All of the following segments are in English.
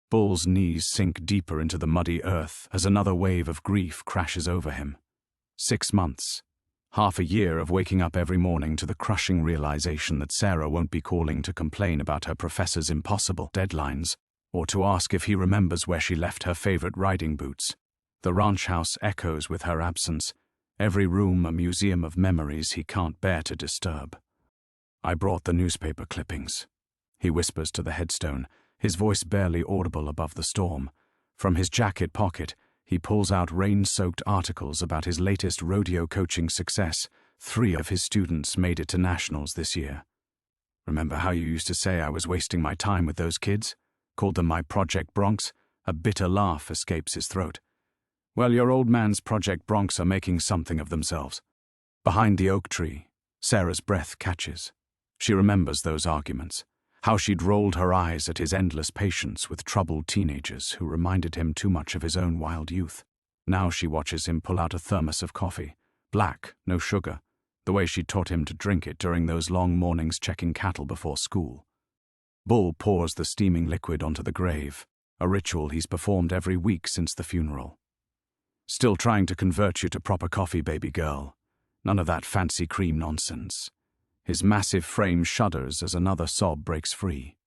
Bull's knees sink deeper into the muddy earth as another wave of grief crashes over him. 6 months. Half a year of waking up every morning to the crushing realization that Sarah won't be calling to complain about her professor's impossible deadlines, or to ask if he remembers where she left her favorite riding boots. The ranch house echoes with her absence, every room a museum of memories he can't bear to disturb. "I brought the newspaper clippings," he whispers to the headstone, his voice barely audible above the storm. From his jacket pocket, he pulls out rain-soaked articles about his latest rodeo coaching success. 3 of his students made it to nationals this year. "Remember how you used to say I was wasting my time with those kids? Called them my Project Bronx?" A bitter laugh escapes his throat. "Well, your old man's Project Bronx are making something of themselves." Behind the oak tree, Sarah's breath catches. She remembers those arguments, how she'd rolled her eyes at his endless patience with troubled teenagers who reminded him too much of his own wild youth. Now she watches him pull out a thermos of coffee, black, no sugar, the way she taught him to drink it during those long mornings checking cattle before school. Bull pours the steaming liquid onto the grave, a ritual he's performed every week since the funeral. "Still trying to convert you to proper coffee, baby girl. None of that fancy cream nonsense." His massive frame shudders as another sob breaks free.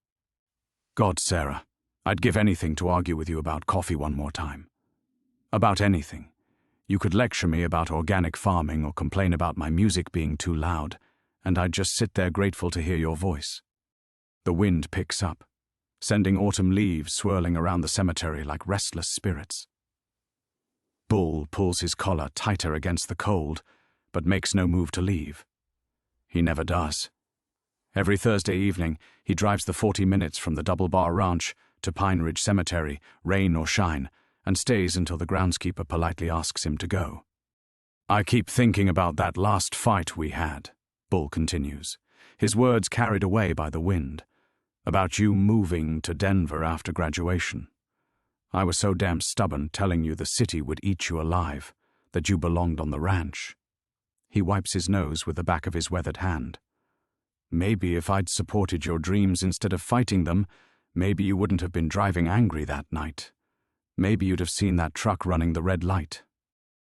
"God, Sarah, I'd give anything to argue with you about coffee one more time. About anything. You could lecture me about organic farming or complain about my music being too loud, and I'd just sit there grateful to hear your voice." The wind picks up, sending autumn leaves swirling around the cemetery like restless spirits. Bull pulls his collar tighter against the cold, but makes no move to leave. He never does. Every Thursday evening, he drives the 40 minutes from the Double Bar Ranch to Pine Ridge Cemetery, rain or shine, and stays until the groundskeeper politely asks him to go. "I keep thinking about that last fight we had," Bull continues, his words carried away by the wind. "About you moving to Denver after graduation. I was so damn stubborn telling you the city would eat you alive, that you belonged on the ranch." He wipes his nose with the back of his weathered hand. "Maybe if I'd supported your dreams instead of fighting them, maybe you wouldn't have been driving angry that night. Maybe you'd have seen that truck running the red light."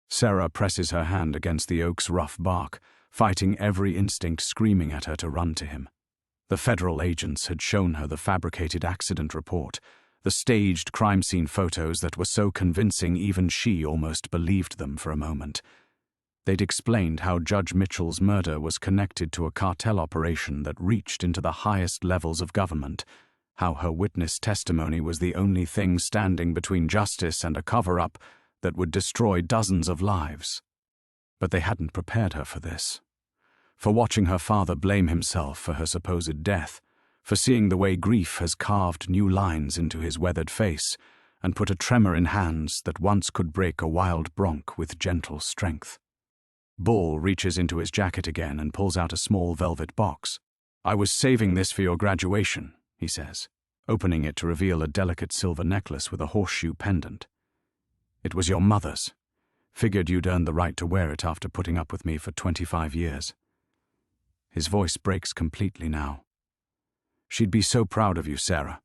Sarah presses her hand against the oak's rough bark, fighting every instinct screaming at her to run to him. The federal agents had shown her the fabricated accident report, the staged crime scene photos that were so convincing even she almost believed them for a moment. They'd explained how Judge Mitchell's murder was connected to a cartel operation that reached into the highest levels of government, how her witness testimony was the only thing standing between justice and a cover-up that would destroy dozens of lives. But they hadn't prepared her for this. For watching her father blame himself for her supposed death, for seeing the way grief has carved new lines into his weathered face and put a tremor in hands that once could break a wild bronc with gentle strength. Bull reaches into his jacket again and pulls out a small velvet box. "I was saving this for your graduation," he says, opening it to reveal a delicate silver necklace with a horseshoe pendant. "It was your mother's. Figured you'd earned the right to wear it after putting up with me for 25 years. His voice breaks completely now. "She'd be so proud of you, Sarah.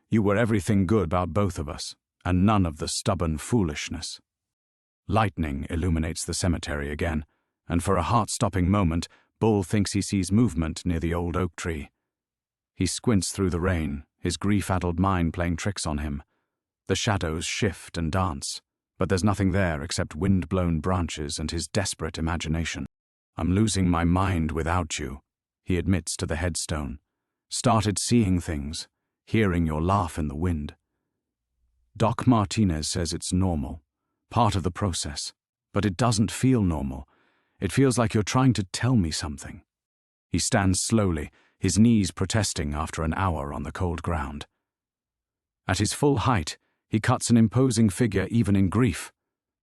You were everything good about both of us, and none of the stubborn foolishness." Lightning illuminates the cemetery again, and for a heart-stopping moment, Bull thinks he sees movement near the old oak tree. He squints through the rain, his grief-addled mind playing tricks on him. The shadows shift and dance, but there's nothing there except wind-blown branches and his desperate imagination. "I'm losing my mind without you," he admits to the headstone. "Started seeing things, hearing your laugh in the wind." Doc Martinez says it's normal, part of the process, but it doesn't feel normal. It feels like you're trying to tell me something. He stands slowly, his knees protesting after an hour on the cold ground. At his full height, he cuts an imposing figure even in grief,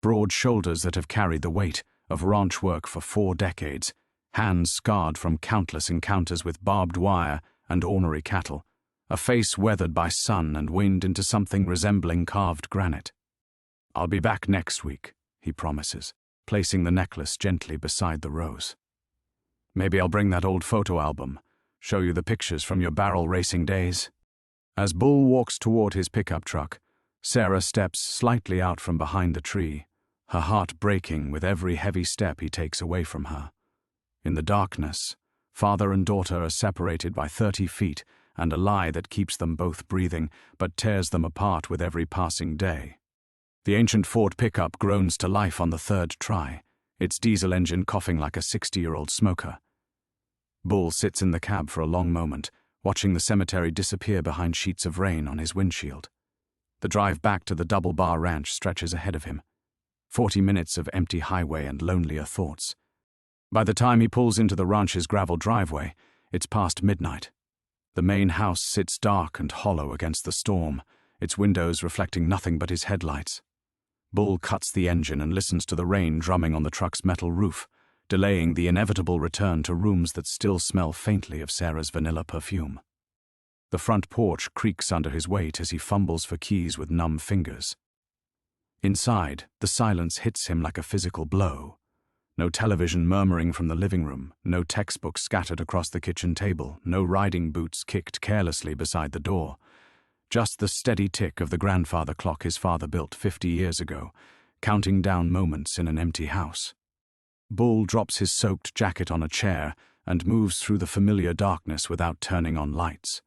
broad shoulders that have carried the weight of ranch work for 4 decades, hands scarred from countless encounters with barbed wire and ornery cattle, a face weathered by sun and wind into something resembling carved granite. "I'll be back next week," he promises, placing the necklace gently beside the rose. "Maybe I'll bring that old photo album, show you the pictures from your barrel racing days." As Bull walks toward his pickup truck, Sarah steps slightly out from behind the tree, her heart breaking with every heavy step he takes away from her. In the darkness, father and daughter are separated by 30 feet and a lie that keeps them both breathing but tears them apart with every passing day. The ancient Ford pickup groans to life on the third try, its diesel engine coughing like a 60-year-old smoker. Bull sits in the cab for a long moment, watching the cemetery disappear behind sheets of rain on his windshield. The drive back to the Double Bar Ranch stretches ahead of him. 40 minutes of empty highway and lonelier thoughts. By the time he pulls into the ranch's gravel driveway, it's past midnight. The main house sits dark and hollow against the storm, its windows reflecting nothing but his headlights. Bull cuts the engine and listens to the rain drumming on the truck's metal roof, delaying the inevitable return to rooms that still smell faintly of Sarah's vanilla perfume. The front porch creaks under his weight as he fumbles for keys with numb fingers. Inside, the silence hits him like a physical blow. No television murmuring from the living room, no textbooks scattered across the kitchen table, no riding boots kicked carelessly beside the door. Just the steady tick of the grandfather clock his father built 50 years ago, counting down moments in an empty house. Bull drops his soaked jacket on a chair and moves through the familiar darkness without turning on lights.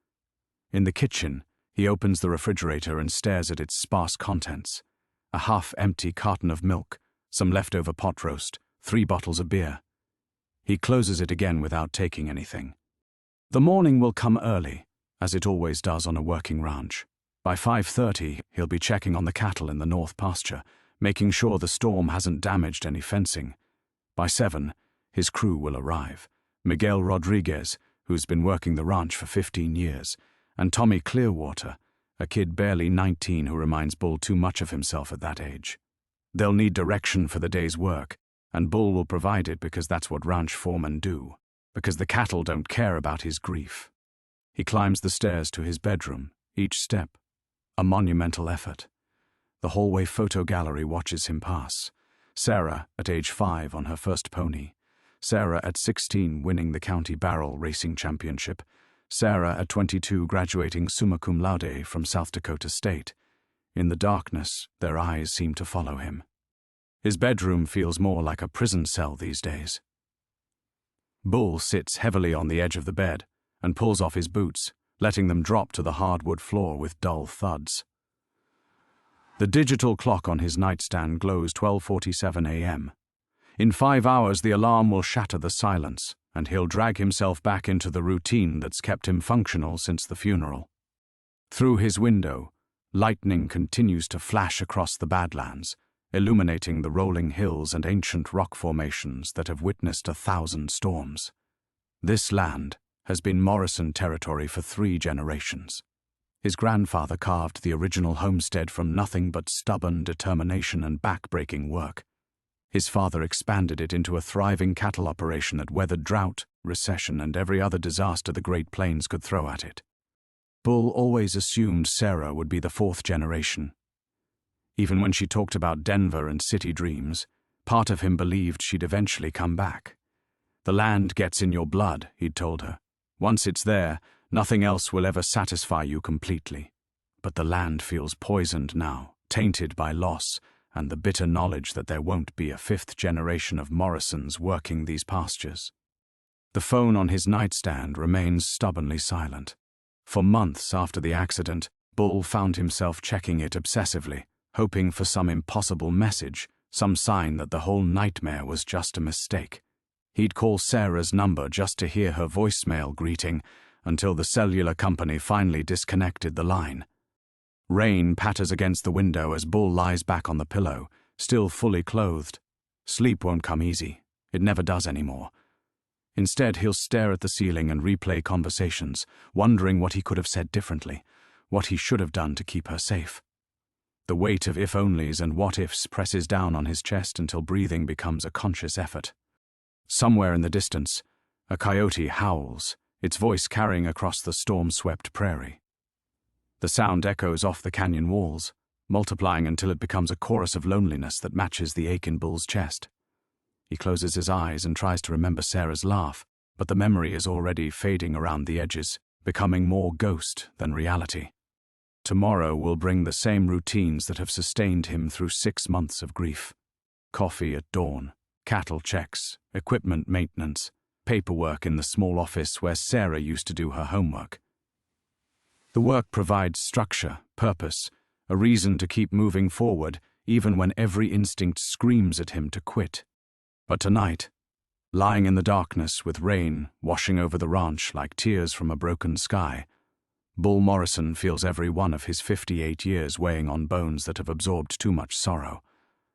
In the kitchen, he opens the refrigerator and stares at its sparse contents. A half-empty carton of milk, some leftover pot roast, 3 bottles of beer. He closes it again without taking anything. The morning will come early, as it always does on a working ranch. By 5:30, he'll be checking on the cattle in the north pasture, making sure the storm hasn't damaged any fencing. By 7, his crew will arrive. Miguel Rodriguez, who's been working the ranch for 15 years, and Tommy Clearwater, a kid barely 19 who reminds Bull too much of himself at that age. They'll need direction for the day's work, and Bull will provide it because that's what ranch foremen do, because the cattle don't care about his grief. He climbs the stairs to his bedroom, each step a monumental effort. The hallway photo gallery watches him pass. Sarah, at age 5 on her first pony. Sarah, at 16, winning the county barrel racing championship. Sarah, at 22, graduating summa cum laude from South Dakota State. In the darkness, their eyes seem to follow him. His bedroom feels more like a prison cell these days. Bull sits heavily on the edge of the bed and pulls off his boots, letting them drop to the hardwood floor with dull thuds. The digital clock on his nightstand glows 12:47 a.m. In 5 hours, the alarm will shatter the silence, and he'll drag himself back into the routine that's kept him functional since the funeral. Through his window, lightning continues to flash across the Badlands, illuminating the rolling hills and ancient rock formations that have witnessed 1,000 storms. This land has been Morrison territory for 3 generations. His grandfather carved the original homestead from nothing but stubborn determination and back-breaking work. His father expanded it into a thriving cattle operation that weathered drought, recession, and every other disaster the Great Plains could throw at it. Bull always assumed Sarah would be the 4th generation. Even when she talked about Denver and city dreams, part of him believed she'd eventually come back. The land gets in your blood, he'd told her. Once it's there, nothing else will ever satisfy you completely. But the land feels poisoned now, tainted by loss, and the bitter knowledge that there won't be a 5th generation of Morrisons working these pastures. The phone on his nightstand remains stubbornly silent. For months after the accident, Bull found himself checking it obsessively, hoping for some impossible message, some sign that the whole nightmare was just a mistake. He'd call Sarah's number just to hear her voicemail greeting, until the cellular company finally disconnected the line. Rain patters against the window as Bull lies back on the pillow, still fully clothed. Sleep won't come easy. It never does anymore. Instead, he'll stare at the ceiling and replay conversations, wondering what he could have said differently, what he should have done to keep her safe. The weight of if-onlys and what-ifs presses down on his chest until breathing becomes a conscious effort. Somewhere in the distance, a coyote howls, its voice carrying across the storm-swept prairie. The sound echoes off the canyon walls, multiplying until it becomes a chorus of loneliness that matches the ache in Bull's chest. He closes his eyes and tries to remember Sarah's laugh, but the memory is already fading around the edges, becoming more ghost than reality. Tomorrow will bring the same routines that have sustained him through 6 months of grief. Coffee at dawn, cattle checks, equipment maintenance, paperwork in the small office where Sarah used to do her homework. The work provides structure, purpose, a reason to keep moving forward, even when every instinct screams at him to quit. But tonight, lying in the darkness with rain washing over the ranch like tears from a broken sky, Bull Morrison feels every one of his 58 years weighing on bones that have absorbed too much sorrow.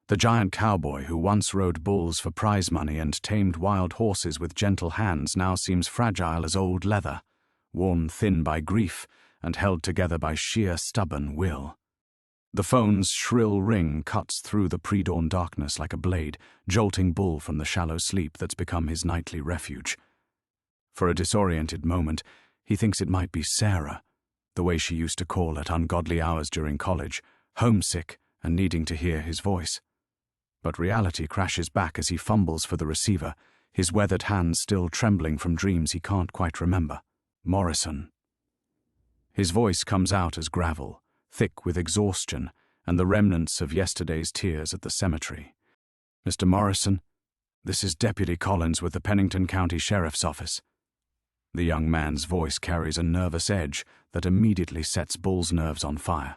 The giant cowboy who once rode bulls for prize money and tamed wild horses with gentle hands now seems fragile as old leather, worn thin by grief and held together by sheer stubborn will. The phone's shrill ring cuts through the pre-dawn darkness like a blade, jolting Bull from the shallow sleep that's become his nightly refuge. For a disoriented moment, he thinks it might be Sarah, the way she used to call at ungodly hours during college, homesick and needing to hear his voice. But reality crashes back as he fumbles for the receiver, his weathered hands still trembling from dreams he can't quite remember. Morrison. His voice comes out as gravel, thick with exhaustion and the remnants of yesterday's tears at the cemetery. "Mr. Morrison, this is Deputy Collins with the Pennington County Sheriff's Office." The young man's voice carries a nervous edge that immediately sets Bull's nerves on fire.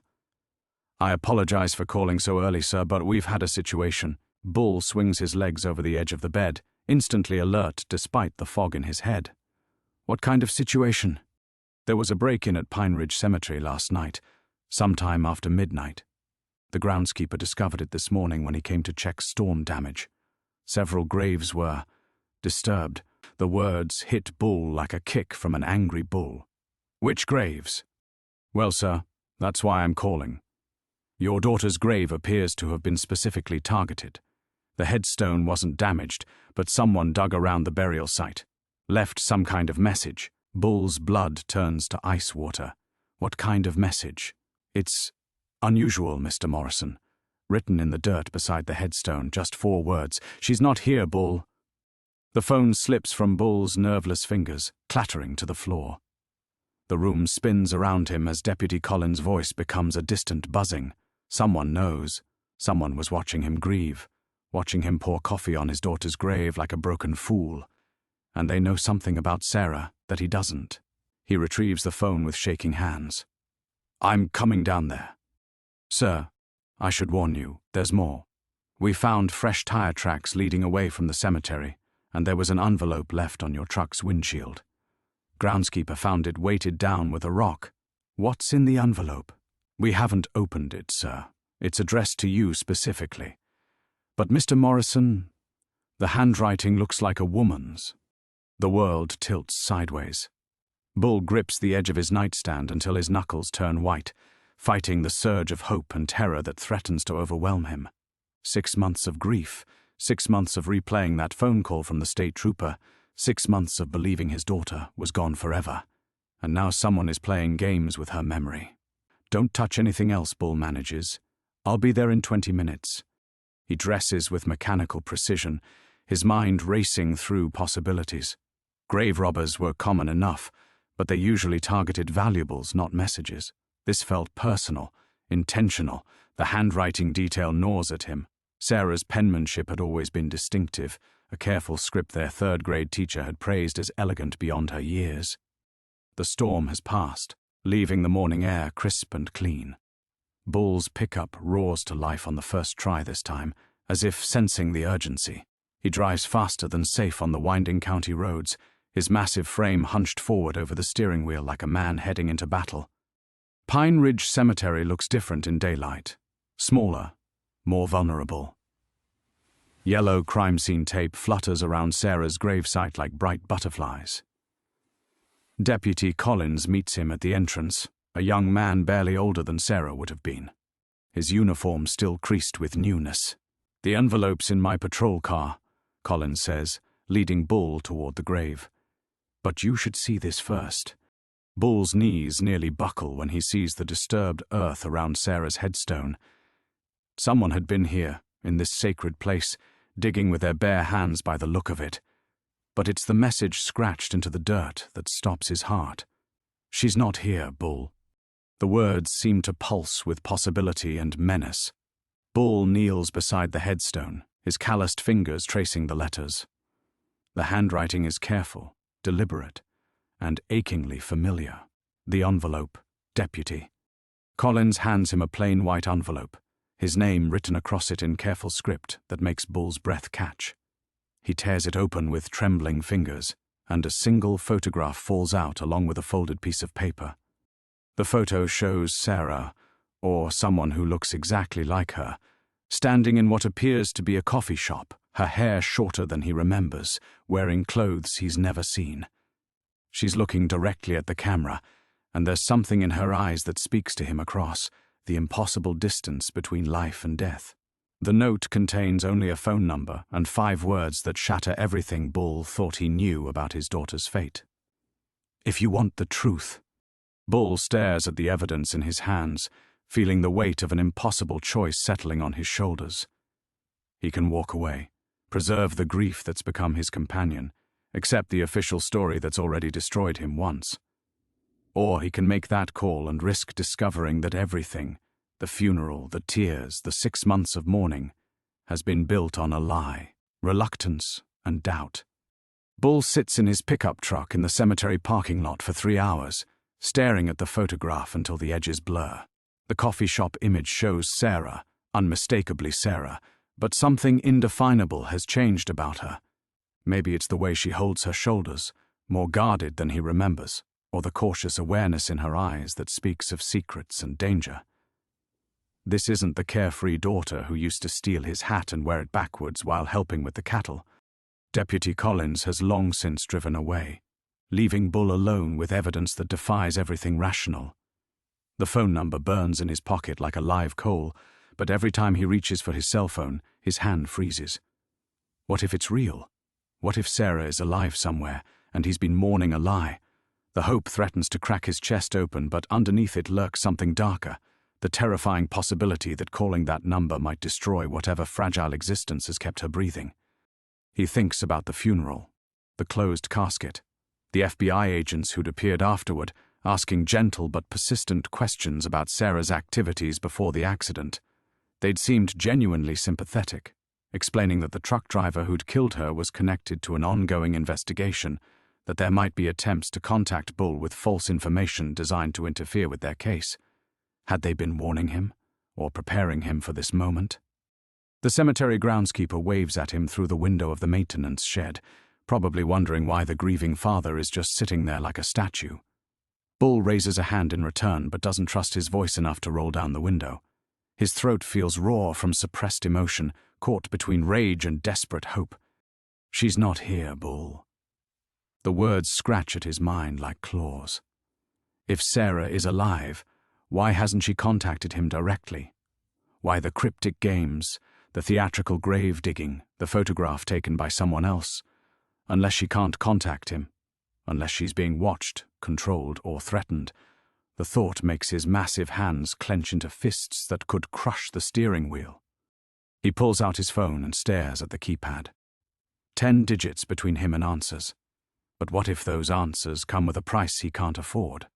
"I apologize for calling so early, sir, but we've had a situation." Bull swings his legs over the edge of the bed, instantly alert despite the fog in his head. "What kind of situation?" "There was a break-in at Pine Ridge Cemetery last night, sometime after midnight. The groundskeeper discovered it this morning when he came to check storm damage. Several graves were disturbed." The words hit Bull like a kick from an angry bull. "Which graves?" "Well, sir, that's why I'm calling. Your daughter's grave appears to have been specifically targeted. The headstone wasn't damaged, but someone dug around the burial site, left some kind of message." Bull's blood turns to ice water. "What kind of message?" "It's unusual, Mr. Morrison. Written in the dirt beside the headstone, just 4 words. She's not here, Bull." The phone slips from Bull's nerveless fingers, clattering to the floor. The room spins around him as Deputy Collins' voice becomes a distant buzzing. Someone knows. Someone was watching him grieve, watching him pour coffee on his daughter's grave like a broken fool. And they know something about Sarah that he doesn't. He retrieves the phone with shaking hands. "I'm coming down there." "Sir, I should warn you, there's more. We found fresh tire tracks leading away from the cemetery, and there was an envelope left on your truck's windshield. Groundskeeper found it weighted down with a rock." "What's in the envelope?" "We haven't opened it, sir. It's addressed to you specifically. But Mr. Morrison, the handwriting looks like a woman's." The world tilts sideways. Bull grips the edge of his nightstand until his knuckles turn white, fighting the surge of hope and terror that threatens to overwhelm him. 6 months of grief, 6 months of replaying that phone call from the state trooper, 6 months of believing his daughter was gone forever. And now someone is playing games with her memory. "Don't touch anything else," Bull manages. "I'll be there in 20 minutes." He dresses with mechanical precision, his mind racing through possibilities. Grave robbers were common enough, but they usually targeted valuables, not messages. This felt personal, intentional. The handwriting detail gnaws at him. Sarah's penmanship had always been distinctive, a careful script their third-grade teacher had praised as elegant beyond her years. The storm has passed, leaving the morning air crisp and clean. Bull's pickup roars to life on the first try this time, as if sensing the urgency. He drives faster than safe on the winding county roads, his massive frame hunched forward over the steering wheel like a man heading into battle. Pine Ridge Cemetery looks different in daylight. Smaller, more vulnerable. Yellow crime scene tape flutters around Sarah's gravesite like bright butterflies. Deputy Collins meets him at the entrance, a young man barely older than Sarah would have been. His uniform still creased with newness. "The envelope's in my patrol car," Collins says, leading Bull toward the grave. "But you should see this first." Bull's knees nearly buckle when he sees the disturbed earth around Sarah's headstone. Someone had been here, in this sacred place, digging with their bare hands by the look of it. But it's the message scratched into the dirt that stops his heart. "She's not here, Bull." The words seem to pulse with possibility and menace. Bull kneels beside the headstone, his calloused fingers tracing the letters. The handwriting is careful, deliberate, and achingly familiar. The envelope, Deputy. Collins hands him a plain white envelope, his name written across it in careful script that makes Bull's breath catch. He tears it open with trembling fingers, and a single photograph falls out along with a folded piece of paper. The photo shows Sarah, or someone who looks exactly like her, standing in what appears to be a coffee shop, her hair shorter than he remembers, wearing clothes he's never seen. She's looking directly at the camera, and there's something in her eyes that speaks to him across the impossible distance between life and death. The note contains only a phone number and 5 words that shatter everything Bull thought he knew about his daughter's fate. If you want the truth. Bull stares at the evidence in his hands, feeling the weight of an impossible choice settling on his shoulders. He can walk away, preserve the grief that's become his companion, accept the official story that's already destroyed him once. Or he can make that call and risk discovering that everything, the funeral, the tears, the 6 months of mourning, has been built on a lie, reluctance, and doubt. Bull sits in his pickup truck in the cemetery parking lot for 3 hours, staring at the photograph until the edges blur. The coffee shop image shows Sarah, unmistakably Sarah, but something indefinable has changed about her. Maybe it's the way she holds her shoulders, more guarded than he remembers, or the cautious awareness in her eyes that speaks of secrets and danger. This isn't the carefree daughter who used to steal his hat and wear it backwards while helping with the cattle. Deputy Collins has long since driven away, leaving Bull alone with evidence that defies everything rational. The phone number burns in his pocket like a live coal, but every time he reaches for his cell phone, his hand freezes. What if it's real? What if Sarah is alive somewhere, and he's been mourning a lie? The hope threatens to crack his chest open, but underneath it lurks something darker, the terrifying possibility that calling that number might destroy whatever fragile existence has kept her breathing. He thinks about the funeral, the closed casket, the FBI agents who'd appeared afterward, asking gentle but persistent questions about Sarah's activities before the accident. They'd seemed genuinely sympathetic, explaining that the truck driver who'd killed her was connected to an ongoing investigation, that there might be attempts to contact Bull with false information designed to interfere with their case. Had they been warning him, or preparing him for this moment? The cemetery groundskeeper waves at him through the window of the maintenance shed, probably wondering why the grieving father is just sitting there like a statue. Bull raises a hand in return but doesn't trust his voice enough to roll down the window. His throat feels raw from suppressed emotion, caught between rage and desperate hope. She's not here, Bull. The words scratch at his mind like claws. If Sarah is alive, why hasn't she contacted him directly? Why the cryptic games, the theatrical grave digging, the photograph taken by someone else? Unless she can't contact him, unless she's being watched, controlled, or threatened, the thought makes his massive hands clench into fists that could crush the steering wheel. He pulls out his phone and stares at the keypad. 10 digits between him and answers. But what if those answers come with a price he can't afford?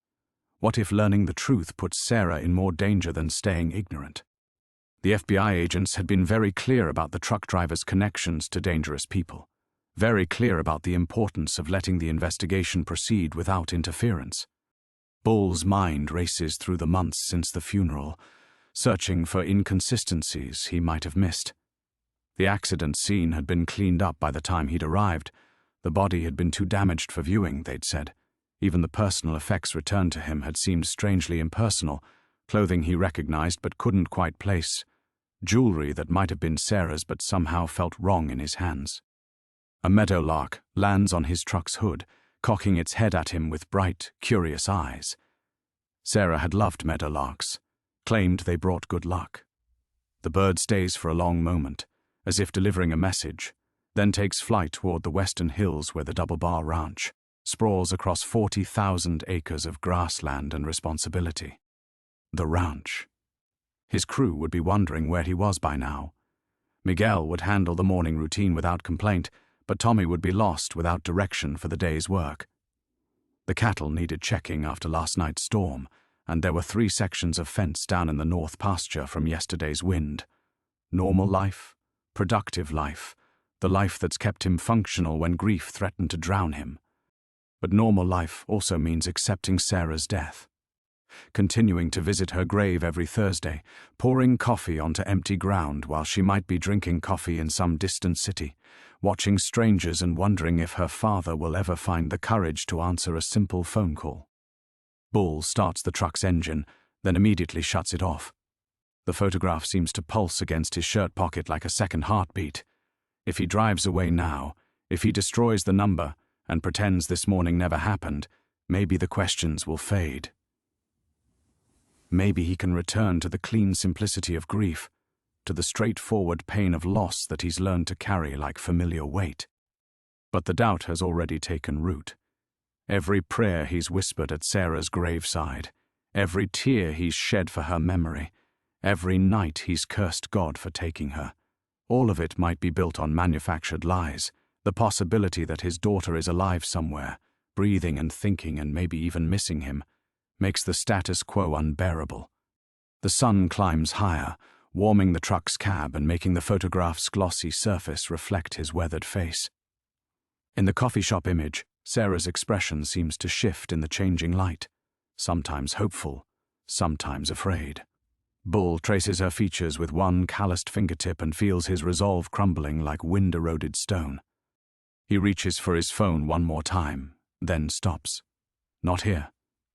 What if learning the truth puts Sarah in more danger than staying ignorant? The FBI agents had been very clear about the truck driver's connections to dangerous people, very clear about the importance of letting the investigation proceed without interference. Bull's mind races through the months since the funeral, searching for inconsistencies he might have missed. The accident scene had been cleaned up by the time he'd arrived. The body had been too damaged for viewing, they'd said. Even the personal effects returned to him had seemed strangely impersonal, clothing he recognized but couldn't quite place, jewelry that might have been Sarah's but somehow felt wrong in his hands. A meadowlark lands on his truck's hood, cocking its head at him with bright, curious eyes. Sarah had loved meadowlarks, claimed they brought good luck. The bird stays for a long moment, as if delivering a message, then takes flight toward the western hills where the Double Bar Ranch sprawls across 40,000 acres of grassland and responsibility. The ranch. His crew would be wondering where he was by now. Miguel would handle the morning routine without complaint, but Tommy would be lost without direction for the day's work. The cattle needed checking after last night's storm, and there were 3 sections of fence down in the north pasture from yesterday's wind. Normal life, productive life, the life that's kept him functional when grief threatened to drown him. But normal life also means accepting Sarah's death, continuing to visit her grave every Thursday, pouring coffee onto empty ground while she might be drinking coffee in some distant city, watching strangers and wondering if her father will ever find the courage to answer a simple phone call. Bull starts the truck's engine, then immediately shuts it off. The photograph seems to pulse against his shirt pocket like a second heartbeat. If he drives away now, if he destroys the number and pretends this morning never happened, maybe the questions will fade. Maybe he can return to the clean simplicity of grief, to the straightforward pain of loss that he's learned to carry like familiar weight. But the doubt has already taken root. Every prayer he's whispered at Sarah's graveside, every tear he's shed for her memory, every night he's cursed God for taking her, all of it might be built on manufactured lies, the possibility that his daughter is alive somewhere, breathing and thinking and maybe even missing him, makes the status quo unbearable. The sun climbs higher, warming the truck's cab and making the photograph's glossy surface reflect his weathered face. In the coffee shop image, Sarah's expression seems to shift in the changing light, sometimes hopeful, sometimes afraid. Bull traces her features with one calloused fingertip and feels his resolve crumbling like wind-eroded stone. He reaches for his phone one more time, then stops. Not here.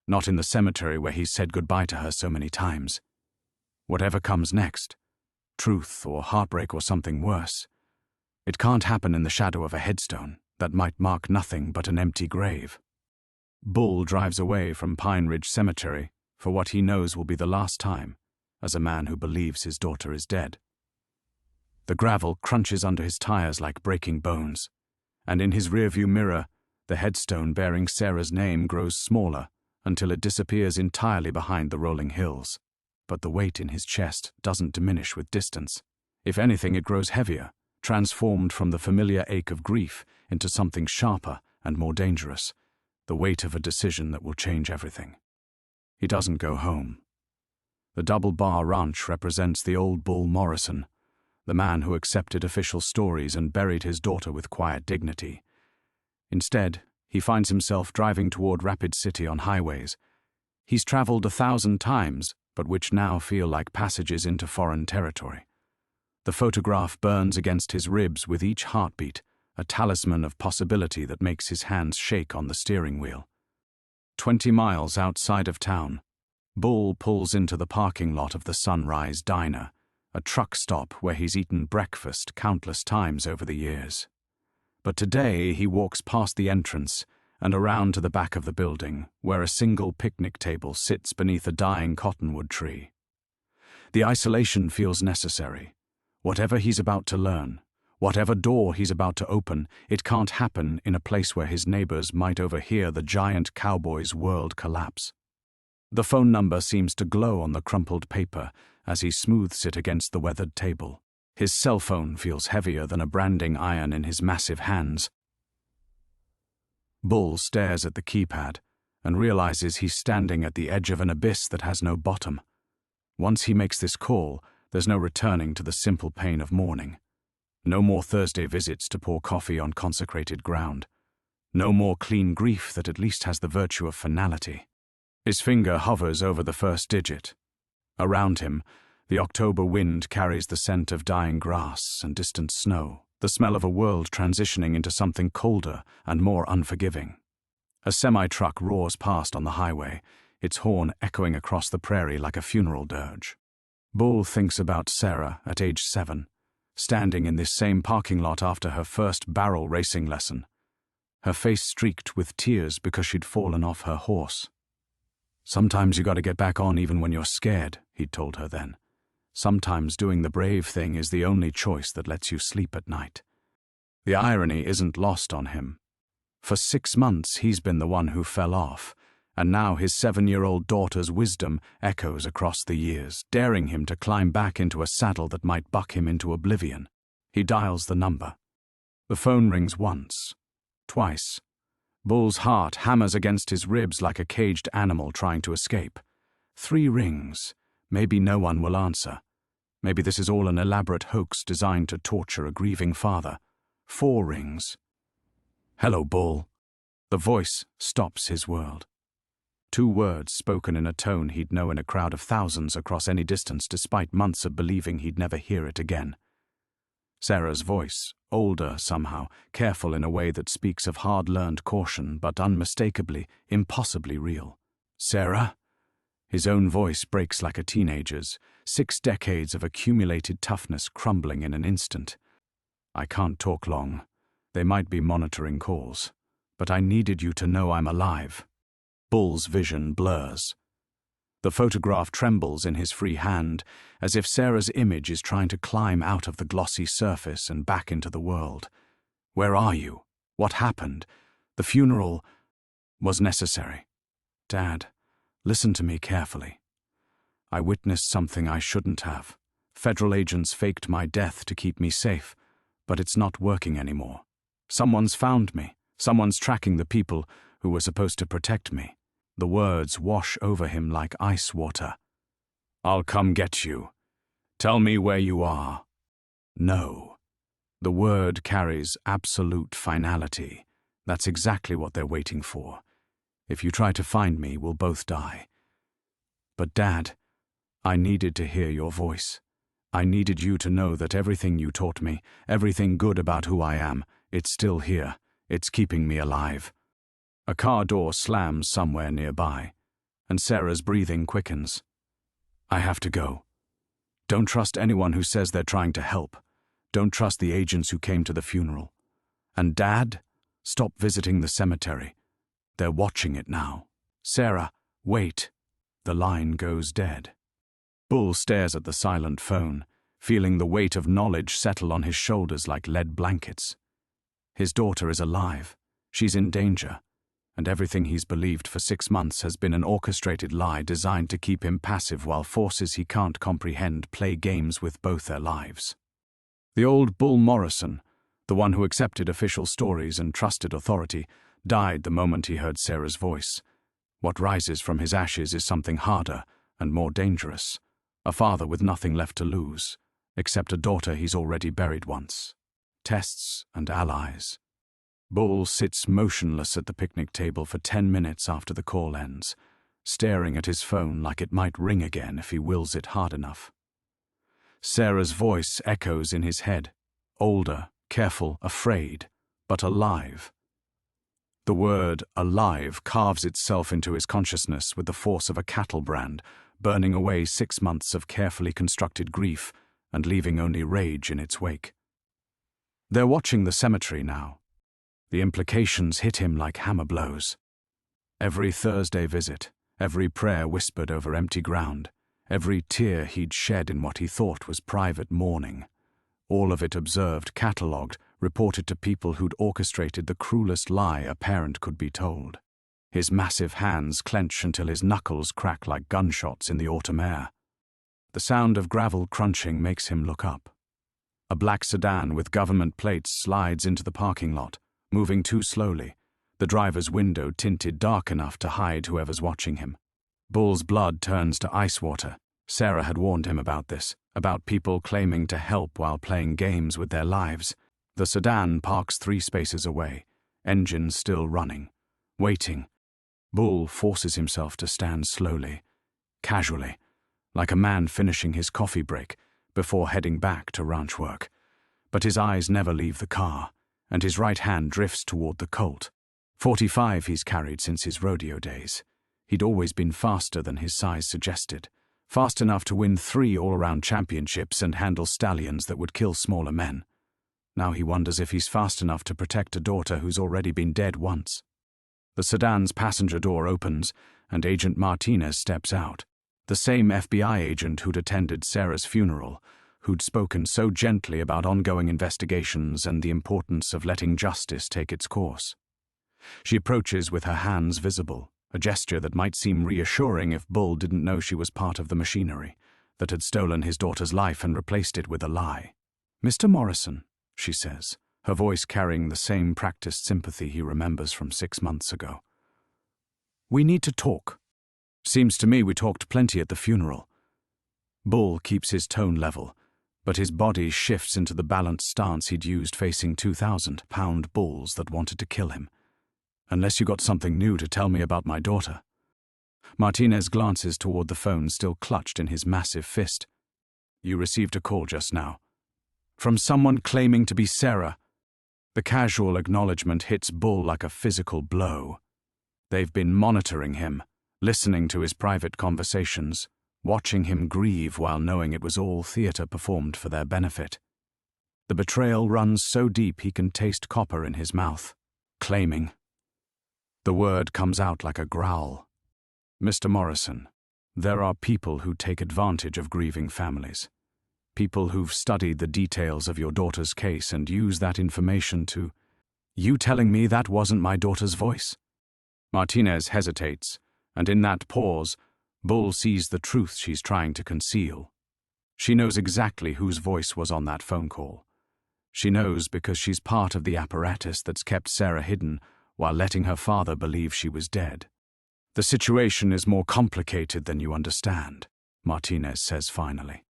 Not in the cemetery where he's said goodbye to her so many times. Whatever comes next, truth or heartbreak or something worse, it can't happen in the shadow of a headstone that might mark nothing but an empty grave. Bull drives away from Pine Ridge Cemetery for what he knows will be the last time, as a man who believes his daughter is dead. The gravel crunches under his tires like breaking bones, and in his rearview mirror, the headstone bearing Sarah's name grows smaller until it disappears entirely behind the rolling hills. But the weight in his chest doesn't diminish with distance. If anything, it grows heavier, transformed from the familiar ache of grief into something sharper and more dangerous, the weight of a decision that will change everything. He doesn't go home. The Double Bar Ranch represents the old Bull Morrison, the man who accepted official stories and buried his daughter with quiet dignity. Instead, he finds himself driving toward Rapid City on highways he's traveled 1,000 times, but which now feel like passages into foreign territory. The photograph burns against his ribs with each heartbeat, a talisman of possibility that makes his hands shake on the steering wheel. 20 miles outside of town, Bull pulls into the parking lot of the Sunrise Diner, a truck stop where he's eaten breakfast countless times over the years. But today he walks past the entrance and around to the back of the building, where a single picnic table sits beneath a dying cottonwood tree. The isolation feels necessary. Whatever he's about to learn, whatever door he's about to open, it can't happen in a place where his neighbors might overhear the giant Cowboy's world collapse. The phone number seems to glow on the crumpled paper as he smooths it against the weathered table. His cell phone feels heavier than a branding iron in his massive hands. Bull stares at the keypad and realizes he's standing at the edge of an abyss that has no bottom. Once he makes this call, there's no returning to the simple pain of mourning. No more Thursday visits to pour coffee on consecrated ground. No more clean grief that at least has the virtue of finality. His finger hovers over the first digit. Around him, the October wind carries the scent of dying grass and distant snow, the smell of a world transitioning into something colder and more unforgiving. A semi-truck roars past on the highway, its horn echoing across the prairie like a funeral dirge. Bull thinks about Sarah at age 7, standing in this same parking lot after her first barrel racing lesson, her face streaked with tears because she'd fallen off her horse. "Sometimes you gotta get back on even when you're scared," he'd told her then. "Sometimes doing the brave thing is the only choice that lets you sleep at night." The irony isn't lost on him. For 6 months he's been the one who fell off, and now his 7-year-old daughter's wisdom echoes across the years, daring him to climb back into a saddle that might buck him into oblivion. He dials the number. The phone rings once, twice. Bull's heart hammers against his ribs like a caged animal trying to escape. 3 rings. Maybe no one will answer. Maybe this is all an elaborate hoax designed to torture a grieving father. 4 rings. Hello, Bull. The voice stops his world. 2 words spoken in a tone he'd know in a crowd of thousands across any distance despite months of believing he'd never hear it again. Sarah's voice, older somehow, careful in a way that speaks of hard-learned caution but unmistakably, impossibly real. Sarah? His own voice breaks like a teenager's, 6 decades of accumulated toughness crumbling in an instant. I can't talk long. They might be monitoring calls. But I needed you to know I'm alive. Bull's vision blurs. The photograph trembles in his free hand, as if Sarah's image is trying to climb out of the glossy surface and back into the world. Where are you? What happened? The funeral was necessary. Dad, listen to me carefully. I witnessed something I shouldn't have. Federal agents faked my death to keep me safe, but it's not working anymore. Someone's found me. Someone's tracking the people who were supposed to protect me. The words wash over him like ice water. I'll come get you. Tell me where you are. No. The word carries absolute finality. That's exactly what they're waiting for. If you try to find me, we'll both die. But Dad, I needed to hear your voice. I needed you to know that everything you taught me, everything good about who I am, it's still here. It's keeping me alive. A car door slams somewhere nearby, and Sarah's breathing quickens. I have to go. Don't trust anyone who says they're trying to help. Don't trust the agents who came to the funeral. And Dad, stop visiting the cemetery. They're watching it now. Sarah, wait. The line goes dead. Bull stares at the silent phone, feeling the weight of knowledge settle on his shoulders like lead blankets. His daughter is alive. She's in danger. And everything he's believed for 6 months has been an orchestrated lie designed to keep him passive while forces he can't comprehend play games with both their lives. The old Bull Morrison, the one who accepted official stories and trusted authority, died the moment he heard Sarah's voice. What rises from his ashes is something harder and more dangerous. A father with nothing left to lose, except a daughter he's already buried once. Tests and allies. Bull sits motionless at the picnic table for 10 minutes after the call ends, staring at his phone like it might ring again if he wills it hard enough. Sarah's voice echoes in his head, older, careful, afraid, but alive. The word alive carves itself into his consciousness with the force of a cattle brand, burning away 6 months of carefully constructed grief and leaving only rage in its wake. They're watching the cemetery now. The implications hit him like hammer blows. Every Thursday visit, every prayer whispered over empty ground, every tear he'd shed in what he thought was private mourning. All of it observed, catalogued, reported to people who'd orchestrated the cruelest lie a parent could be told. His massive hands clench until his knuckles crack like gunshots in the autumn air. The sound of gravel crunching makes him look up. A black sedan with government plates slides into the parking lot, moving too slowly, the driver's window tinted dark enough to hide whoever's watching him. Bull's blood turns to ice water. Sarah had warned him about this, about people claiming to help while playing games with their lives. The sedan parks 3 spaces away, engine still running, waiting. Bull forces himself to stand slowly, casually, like a man finishing his coffee break before heading back to ranch work. But his eyes never leave the car, and his right hand drifts toward the Colt. 45 he's carried since his rodeo days. He'd always been faster than his size suggested, fast enough to win 3 all-around championships and handle stallions that would kill smaller men. Now he wonders if he's fast enough to protect a daughter who's already been dead once. The sedan's passenger door opens, and Agent Martinez steps out. The same FBI agent who'd attended Sarah's funeral, who'd spoken so gently about ongoing investigations and the importance of letting justice take its course. She approaches with her hands visible, a gesture that might seem reassuring if Bull didn't know she was part of the machinery that had stolen his daughter's life and replaced it with a lie. "Mr. Morrison," she says, her voice carrying the same practiced sympathy he remembers from 6 months ago. "We need to talk." Seems to me we talked plenty at the funeral. Bull keeps his tone level, but his body shifts into the balanced stance he'd used facing 2,000-pound bulls that wanted to kill him. Unless you got something new to tell me about my daughter. Martinez glances toward the phone still clutched in his massive fist. You received a call just now. From someone claiming to be Sarah. The casual acknowledgement hits Bull like a physical blow. They've been monitoring him, listening to his private conversations, watching him grieve while knowing it was all theater performed for their benefit. The betrayal runs so deep he can taste copper in his mouth. Claiming. The word comes out like a growl. Mr. Morrison, there are people who take advantage of grieving families. People who've studied the details of your daughter's case and use that information to... You telling me that wasn't my daughter's voice? Martinez hesitates, and in that pause, Bull sees the truth she's trying to conceal. She knows exactly whose voice was on that phone call. She knows because she's part of the apparatus that's kept Sarah hidden while letting her father believe she was dead. The situation is more complicated than you understand, Martinez says finally.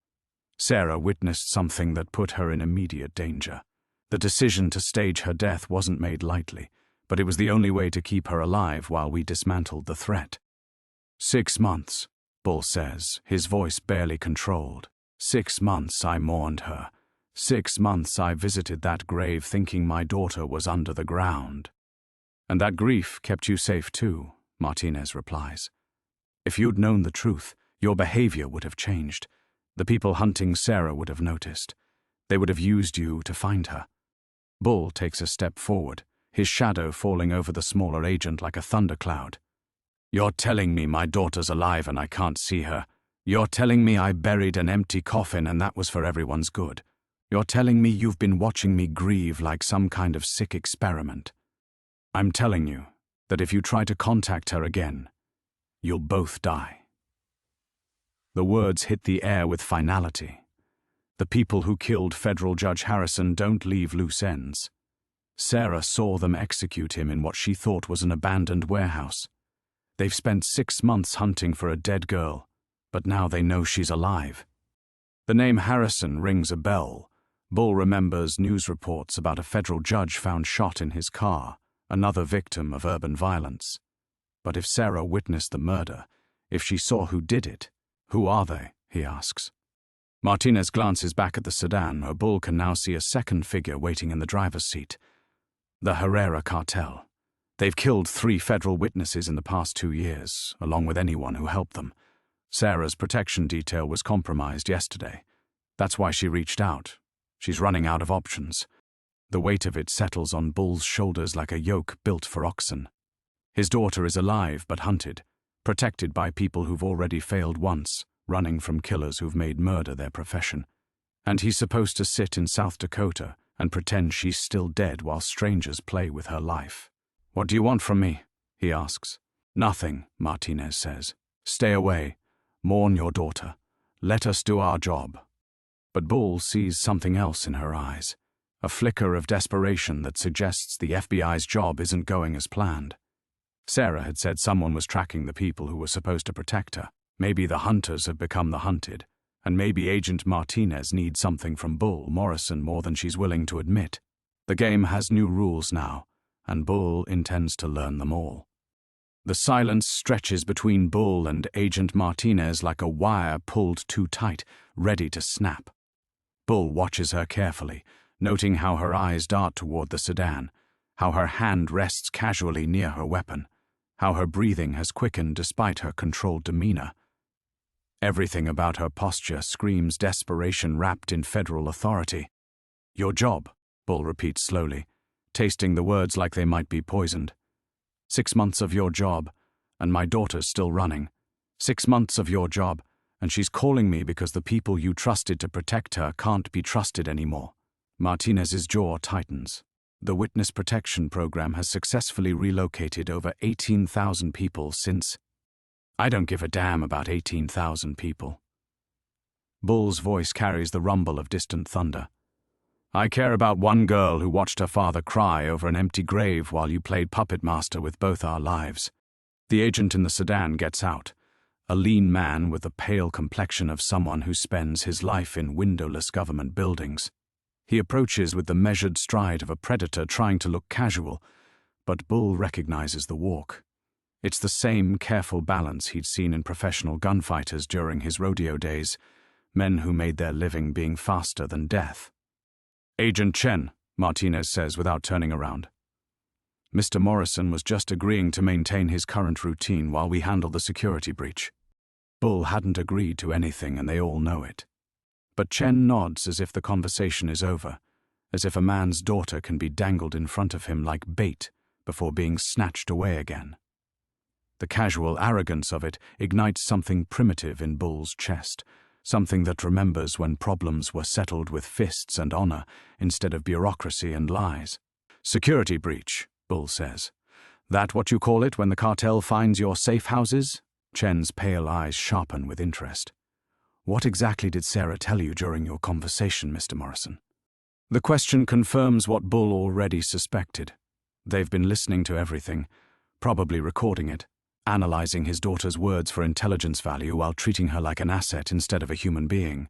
Sarah witnessed something that put her in immediate danger. The decision to stage her death wasn't made lightly, but it was the only way to keep her alive while we dismantled the threat. 6 months, Bull says, his voice barely controlled. 6 months I mourned her. 6 months I visited that grave thinking my daughter was under the ground. And that grief kept you safe too, Martinez replies. If you'd known the truth, your behavior would have changed. The people hunting Sarah would have noticed. They would have used you to find her. Bull takes a step forward, his shadow falling over the smaller agent like a thundercloud. You're telling me my daughter's alive and I can't see her. You're telling me I buried an empty coffin and that was for everyone's good. You're telling me you've been watching me grieve like some kind of sick experiment. I'm telling you that if you try to contact her again, you'll both die. The words hit the air with finality. The people who killed Federal Judge Harrison don't leave loose ends. Sarah saw them execute him in what she thought was an abandoned warehouse. They've spent 6 months hunting for a dead girl, but now they know she's alive. The name Harrison rings a bell. Bull remembers news reports about a federal judge found shot in his car, another victim of urban violence. But if Sarah witnessed the murder, if she saw who did it, who are they? He asks. Martinez glances back at the sedan, where Bull can now see a second figure waiting in the driver's seat. The Herrera cartel. They've killed 3 federal witnesses in the past 2 years, along with anyone who helped them. Sarah's protection detail was compromised yesterday. That's why she reached out. She's running out of options. The weight of it settles on Bull's shoulders like a yoke built for oxen. His daughter is alive but hunted, protected by people who've already failed once, running from killers who've made murder their profession. And he's supposed to sit in South Dakota and pretend she's still dead while strangers play with her life. What do you want from me? He asks. Nothing, Martinez says. Stay away. Mourn your daughter. Let us do our job. But Bull sees something else in her eyes, a flicker of desperation that suggests the FBI's job isn't going as planned. Sarah had said someone was tracking the people who were supposed to protect her. Maybe the hunters have become the hunted, and maybe Agent Martinez needs something from Bull Morrison more than she's willing to admit. The game has new rules now, and Bull intends to learn them all. The silence stretches between Bull and Agent Martinez like a wire pulled too tight, ready to snap. Bull watches her carefully, noting how her eyes dart toward the sedan, how her hand rests casually near her weapon, how her breathing has quickened despite her controlled demeanor. Everything about her posture screams desperation wrapped in federal authority. Your job, Bull repeats slowly, tasting the words like they might be poisoned. 6 months of your job, and my daughter's still running. 6 months of your job, and she's calling me because the people you trusted to protect her can't be trusted anymore. Martinez's jaw tightens. The Witness Protection Program has successfully relocated over 18,000 people since... I don't give a damn about 18,000 people. Bull's voice carries the rumble of distant thunder. I care about one girl who watched her father cry over an empty grave while you played puppet master with both our lives. The agent in the sedan gets out, a lean man with the pale complexion of someone who spends his life in windowless government buildings. He approaches with the measured stride of a predator trying to look casual, but Bull recognizes the walk. It's the same careful balance he'd seen in professional gunfighters during his rodeo days, men who made their living being faster than death. "Agent Chen," Martinez says without turning around. Mr. Morrison was just agreeing to maintain his current routine while we handle the security breach. Bull hadn't agreed to anything, and they all know it. But Chen nods as if the conversation is over, as if a man's daughter can be dangled in front of him like bait before being snatched away again. The casual arrogance of it ignites something primitive in Bull's chest, something that remembers when problems were settled with fists and honor instead of bureaucracy and lies. "Security breach," Bull says. "That what you call it when the cartel finds your safe houses?" Chen's pale eyes sharpen with interest. "What exactly did Sarah tell you during your conversation, Mr. Morrison?" The question confirms what Bull already suspected. They've been listening to everything, probably recording it, analyzing his daughter's words for intelligence value while treating her like an asset instead of a human being.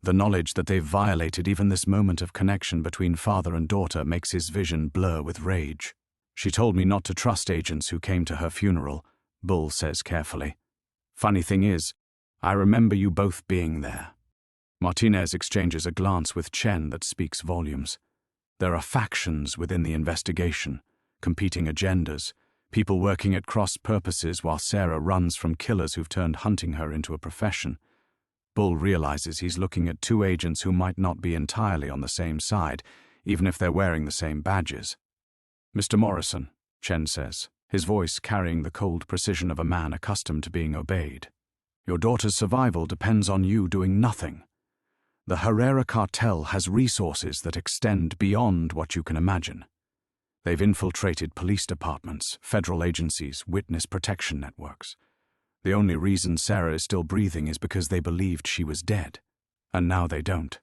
The knowledge that they've violated even this moment of connection between father and daughter makes his vision blur with rage. "She told me not to trust agents who came to her funeral," Bull says carefully. "Funny thing is, I remember you both being there." Martinez exchanges a glance with Chen that speaks volumes. There are factions within the investigation, competing agendas, people working at cross purposes while Sarah runs from killers who've turned hunting her into a profession. Bull realizes he's looking at two agents who might not be entirely on the same side, even if they're wearing the same badges. "Mr. Morrison," Chen says, his voice carrying the cold precision of a man accustomed to being obeyed. "Your daughter's survival depends on you doing nothing. The Herrera cartel has resources that extend beyond what you can imagine. They've infiltrated police departments, federal agencies, witness protection networks. The only reason Sarah is still breathing is because they believed she was dead. And now they don't."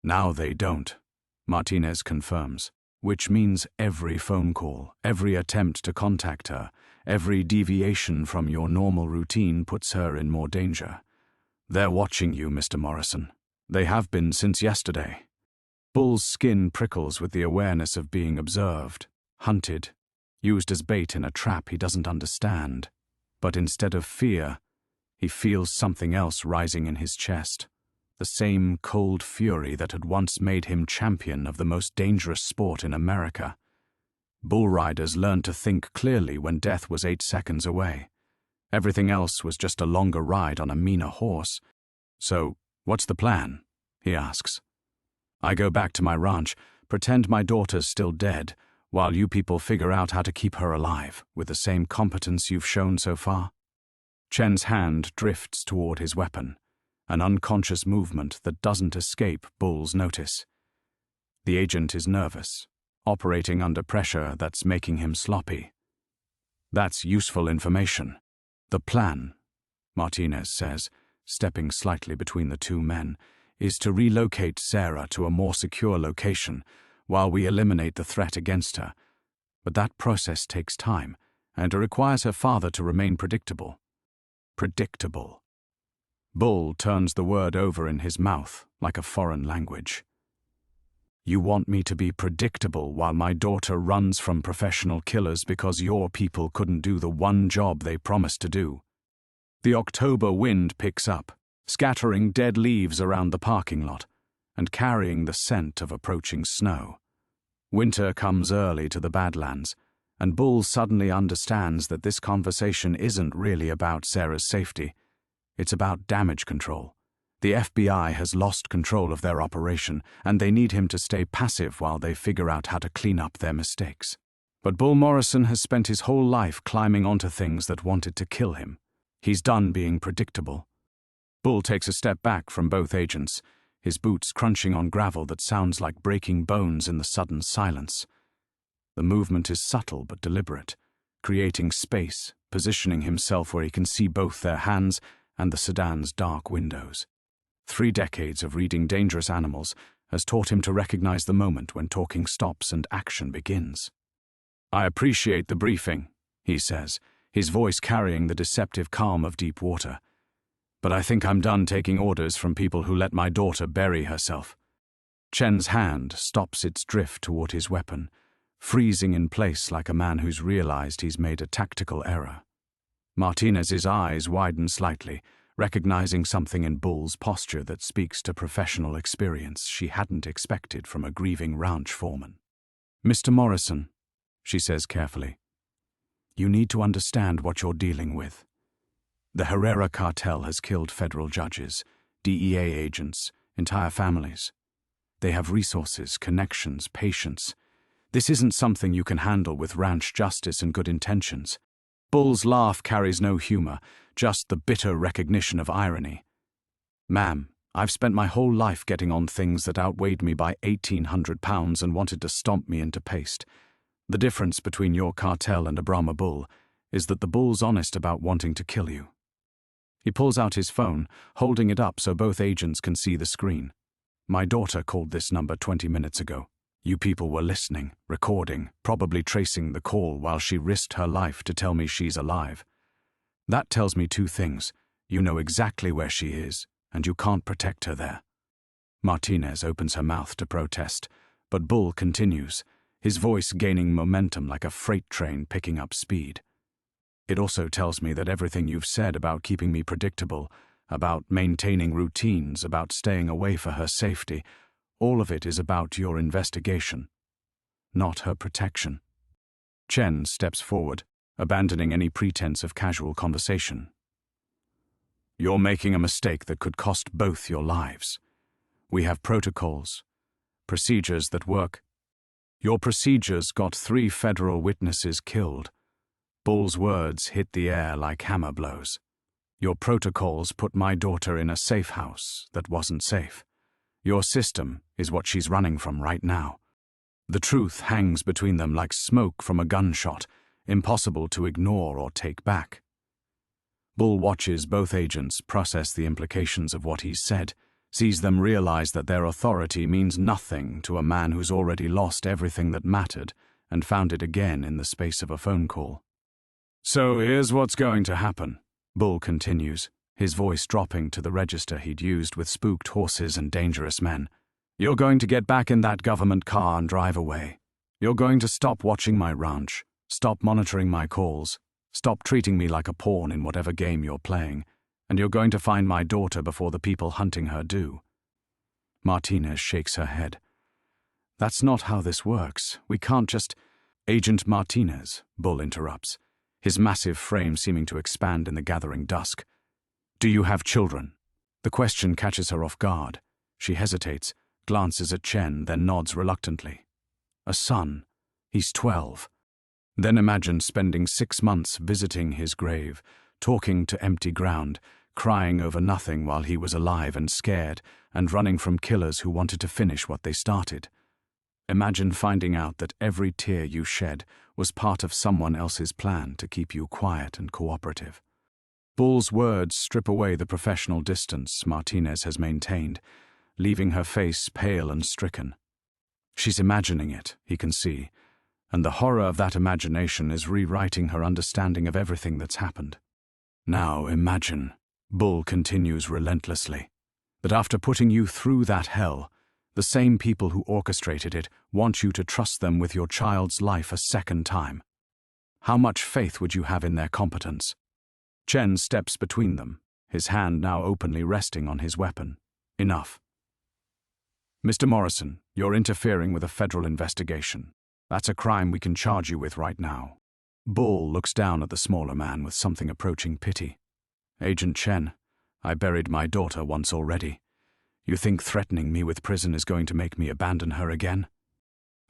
"Now they don't," Martinez confirms, "which means every phone call, every attempt to contact her, every deviation from your normal routine puts her in more danger. They're watching you, Mr. Morrison. They have been since yesterday." Bull's skin prickles with the awareness of being observed, hunted, used as bait in a trap he doesn't understand. But instead of fear, he feels something else rising in his chest, the same cold fury that had once made him champion of the most dangerous sport in America. Bull riders learned to think clearly when death was 8 seconds away. Everything else was just a longer ride on a meaner horse. "So, what's the plan?" he asks. "I go back to my ranch, pretend my daughter's still dead, while you people figure out how to keep her alive with the same competence you've shown so far." Chen's hand drifts toward his weapon, an unconscious movement that doesn't escape Bull's notice. The agent is nervous, operating under pressure that's making him sloppy. "That's useful information. The plan," Martinez says, stepping slightly between the two men, "is to relocate Sarah to a more secure location while we eliminate the threat against her. But that process takes time, and it requires her father to remain predictable." Predictable. Bull turns the word over in his mouth like a foreign language. "You want me to be predictable while my daughter runs from professional killers because your people couldn't do the one job they promised to do." The October wind picks up, scattering dead leaves around the parking lot and carrying the scent of approaching snow. Winter comes early to the Badlands, and Bull suddenly understands that this conversation isn't really about Sarah's safety. It's about damage control. The FBI has lost control of their operation, and they need him to stay passive while they figure out how to clean up their mistakes. But Bull Morrison has spent his whole life climbing onto things that wanted to kill him. He's done being predictable. Bull takes a step back from both agents, his boots crunching on gravel that sounds like breaking bones in the sudden silence. The movement is subtle but deliberate, creating space, positioning himself where he can see both their hands and the sedan's dark windows. 3 decades of reading dangerous animals has taught him to recognize the moment when talking stops and action begins. "I appreciate the briefing," he says, his voice carrying the deceptive calm of deep water. "But I think I'm done taking orders from people who let my daughter bury herself." Chen's hand stops its drift toward his weapon, freezing in place like a man who's realized he's made a tactical error. Martinez's eyes widen slightly, recognizing something in Bull's posture that speaks to professional experience she hadn't expected from a grieving ranch foreman. "Mr. Morrison," she says carefully, "you need to understand what you're dealing with. The Herrera cartel has killed federal judges, DEA agents, entire families. They have resources, connections, patience. This isn't something you can handle with ranch justice and good intentions." Bull's laugh carries no humor, just the bitter recognition of irony. "Ma'am, I've spent my whole life getting on things that outweighed me by 1,800 pounds and wanted to stomp me into paste. The difference between your cartel and a Brahma bull is that the bull's honest about wanting to kill you." He pulls out his phone, holding it up so both agents can see the screen. "My daughter called this number 20 minutes ago. You people were listening, recording, probably tracing the call while she risked her life to tell me she's alive. That tells me two things. You know exactly where she is, and you can't protect her there." Martinez opens her mouth to protest, but Bull continues, his voice gaining momentum like a freight train picking up speed. "It also tells me that everything you've said about keeping me predictable, about maintaining routines, about staying away for her safety, all of it is about your investigation, not her protection." Chen steps forward, abandoning any pretense of casual conversation. "You're making a mistake that could cost both your lives. We have protocols, procedures that work. Your procedures got 3 federal witnesses killed." Bull's words hit the air like hammer blows. "Your protocols put my daughter in a safe house that wasn't safe. Your system is what she's running from right now. The truth hangs between them like smoke from a gunshot, impossible to ignore or take back." Bull watches both agents process the implications of what he's said, sees them realize that their authority means nothing to a man who's already lost everything that mattered and found it again in the space of a phone call. "So here's what's going to happen," Bull continues, his voice dropping to the register he'd used with spooked horses and dangerous men. "You're going to get back in that government car and drive away. You're going to stop watching my ranch, stop monitoring my calls, stop treating me like a pawn in whatever game you're playing, and you're going to find my daughter before the people hunting her do." Martinez shakes her head. "That's not how this works. We can't just—" "Agent Martinez," Bull interrupts, his massive frame seeming to expand in the gathering dusk. "Do you have children?" The question catches her off guard. She hesitates, glances at Chen, then nods reluctantly. "A son. He's 12. Then imagine spending 6 months visiting his grave, talking to empty ground, crying over nothing while he was alive and scared, and running from killers who wanted to finish what they started. Imagine finding out that every tear you shed was part of someone else's plan to keep you quiet and cooperative." Bull's words strip away the professional distance Martinez has maintained, leaving her face pale and stricken. She's imagining it, he can see, and the horror of that imagination is rewriting her understanding of everything that's happened. "Now imagine," Bull continues relentlessly, "that after putting you through that hell, the same people who orchestrated it want you to trust them with your child's life a second time. How much faith would you have in their competence?" Chen steps between them, his hand now openly resting on his weapon. "Enough. Mr. Morrison, you're interfering with a federal investigation. That's a crime we can charge you with right now." Bull looks down at the smaller man with something approaching pity. "Agent Chen, I buried my daughter once already. You think threatening me with prison is going to make me abandon her again?"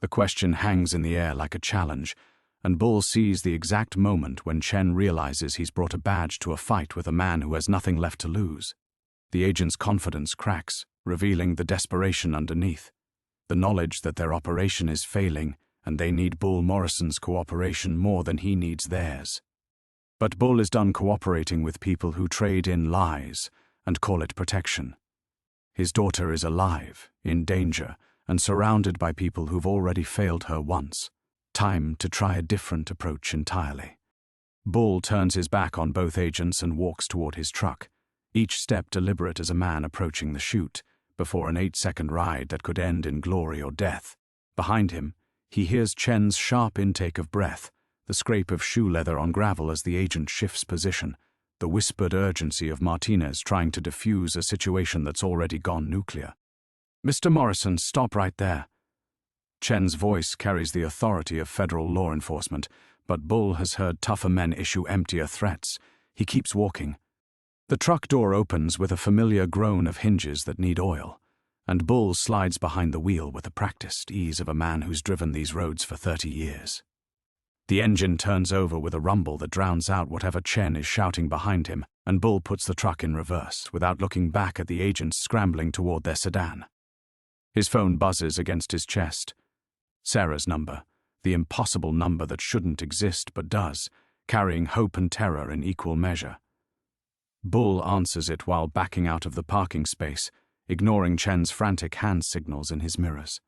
The question hangs in the air like a challenge, and Bull sees the exact moment when Chen realizes he's brought a badge to a fight with a man who has nothing left to lose. The agent's confidence cracks, revealing the desperation underneath, the knowledge that their operation is failing and they need Bull Morrison's cooperation more than he needs theirs. But Bull is done cooperating with people who trade in lies and call it protection. His daughter is alive, in danger, and surrounded by people who've already failed her once. Time to try a different approach entirely. Bull turns his back on both agents and walks toward his truck, each step deliberate as a man approaching the chute, before an 8-second ride that could end in glory or death. Behind him, he hears Chen's sharp intake of breath, the scrape of shoe leather on gravel as the agent shifts position, the whispered urgency of Martinez trying to defuse a situation that's already gone nuclear. "Mr. Morrison, stop right there." Chen's voice carries the authority of federal law enforcement, but Bull has heard tougher men issue emptier threats. He keeps walking. The truck door opens with a familiar groan of hinges that need oil, and Bull slides behind the wheel with the practiced ease of a man who's driven these roads for 30 years. The engine turns over with a rumble that drowns out whatever Chen is shouting behind him, and Bull puts the truck in reverse without looking back at the agents scrambling toward their sedan. His phone buzzes against his chest. Sarah's number, the impossible number that shouldn't exist but does, carrying hope and terror in equal measure. Bull answers it while backing out of the parking space, ignoring Chen's frantic hand signals in his mirrors.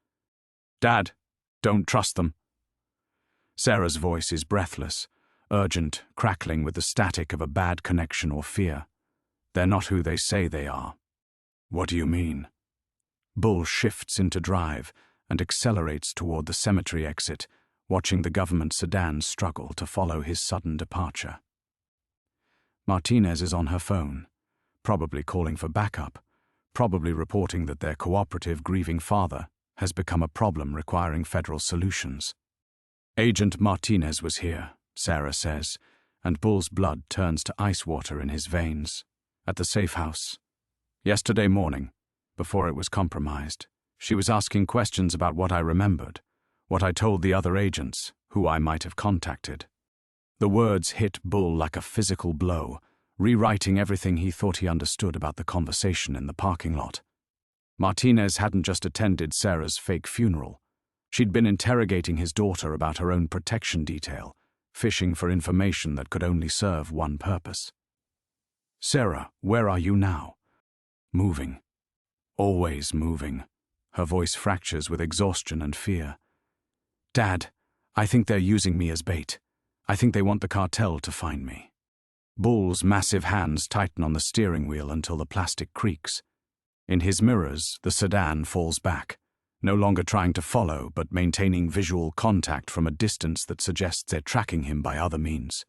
"Dad, don't trust them." Sarah's voice is breathless, urgent, crackling with the static of a bad connection or fear. "They're not who they say they are." "What do you mean?" Bull shifts into drive and accelerates toward the cemetery exit, watching the government sedan struggle to follow his sudden departure. Martinez is on her phone, probably calling for backup, probably reporting that their cooperative grieving father has become a problem requiring federal solutions. "Agent Martinez was here," Sarah says, and Bull's blood turns to ice water in his veins. "At the safe house. Yesterday morning, before it was compromised. She was asking questions about what I remembered, what I told the other agents, who I might have contacted." The words hit Bull like a physical blow, rewriting everything he thought he understood about the conversation in the parking lot. Martinez hadn't just attended Sarah's fake funeral. She'd been interrogating his daughter about her own protection detail, fishing for information that could only serve one purpose. "Sarah, where are you now?" "Moving. Always moving." Her voice fractures with exhaustion and fear. "Dad, I think they're using me as bait. I think they want the cartel to find me." Bull's massive hands tighten on the steering wheel until the plastic creaks. In his mirrors, the sedan falls back, no longer trying to follow but maintaining visual contact from a distance that suggests they're tracking him by other means.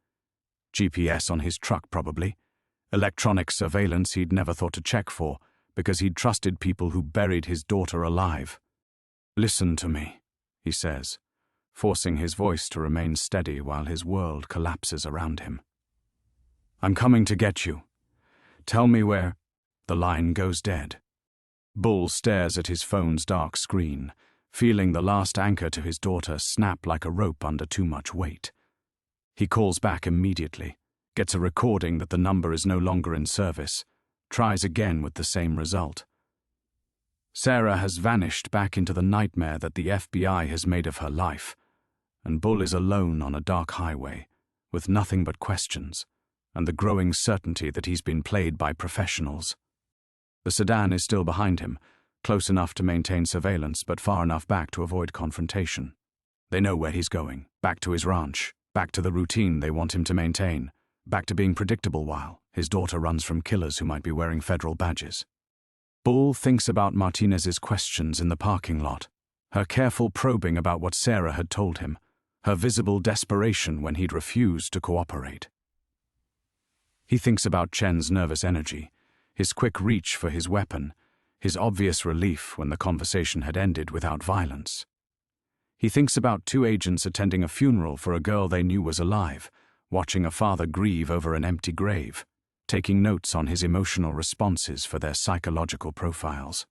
GPS on his truck, probably. Electronic surveillance he'd never thought to check for, because he'd trusted people who buried his daughter alive. "Listen to me," he says, forcing his voice to remain steady while his world collapses around him. "I'm coming to get you. Tell me where—" The line goes dead. Bull stares at his phone's dark screen, feeling the last anchor to his daughter snap like a rope under too much weight. He calls back immediately, gets a recording that the number is no longer in service, tries again with the same result. Sarah has vanished back into the nightmare that the FBI has made of her life, and Bull is alone on a dark highway, with nothing but questions, and the growing certainty that he's been played by professionals. The sedan is still behind him, close enough to maintain surveillance but far enough back to avoid confrontation. They know where he's going, back to his ranch, back to the routine they want him to maintain, back to being predictable while his daughter runs from killers who might be wearing federal badges. Bull thinks about Martinez's questions in the parking lot, her careful probing about what Sarah had told him, her visible desperation when he'd refused to cooperate. He thinks about Chen's nervous energy, his quick reach for his weapon, his obvious relief when the conversation had ended without violence. He thinks about two agents attending a funeral for a girl they knew was alive, watching a father grieve over an empty grave, taking notes on his emotional responses for their psychological profiles.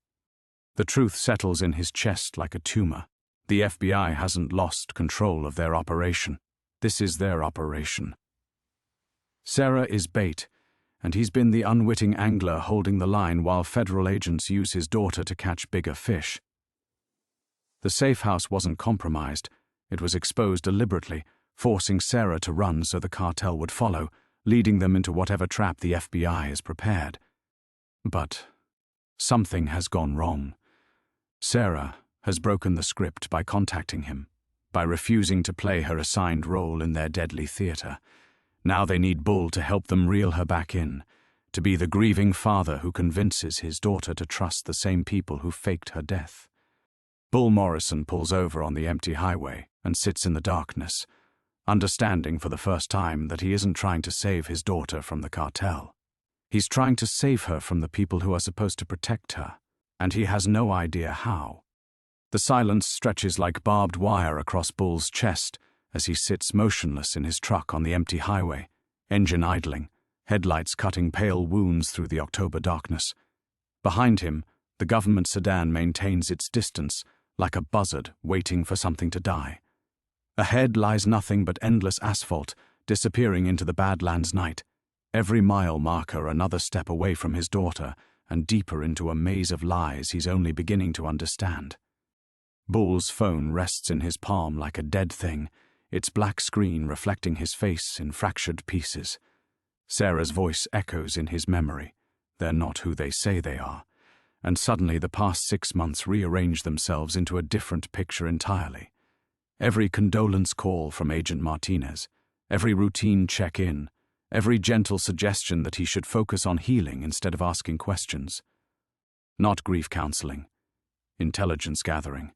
The truth settles in his chest like a tumor. The FBI hasn't lost control of their operation. This is their operation. Sarah is bait, and he's been the unwitting angler holding the line while federal agents use his daughter to catch bigger fish. The safe house wasn't compromised. It was exposed deliberately, forcing Sarah to run so the cartel would follow, leading them into whatever trap the FBI has prepared. But something has gone wrong. Sarah has broken the script by contacting him, by refusing to play her assigned role in their deadly theater. Now they need Bull to help them reel her back in, to be the grieving father who convinces his daughter to trust the same people who faked her death. Bull Morrison pulls over on the empty highway and sits in the darkness, understanding for the first time that he isn't trying to save his daughter from the cartel. He's trying to save her from the people who are supposed to protect her, and he has no idea how. The silence stretches like barbed wire across Bull's chest as he sits motionless in his truck on the empty highway, engine idling, headlights cutting pale wounds through the October darkness. Behind him, the government sedan maintains its distance, like a buzzard waiting for something to die. Ahead lies nothing but endless asphalt, disappearing into the Badlands night, every mile marker another step away from his daughter and deeper into a maze of lies he's only beginning to understand. Bull's phone rests in his palm like a dead thing, its black screen reflecting his face in fractured pieces. Sarah's voice echoes in his memory. They're not who they say they are. And suddenly the past 6 months rearrange themselves into a different picture entirely. Every condolence call from Agent Martinez, every routine check-in, every gentle suggestion that he should focus on healing instead of asking questions. Not grief counseling, intelligence gathering.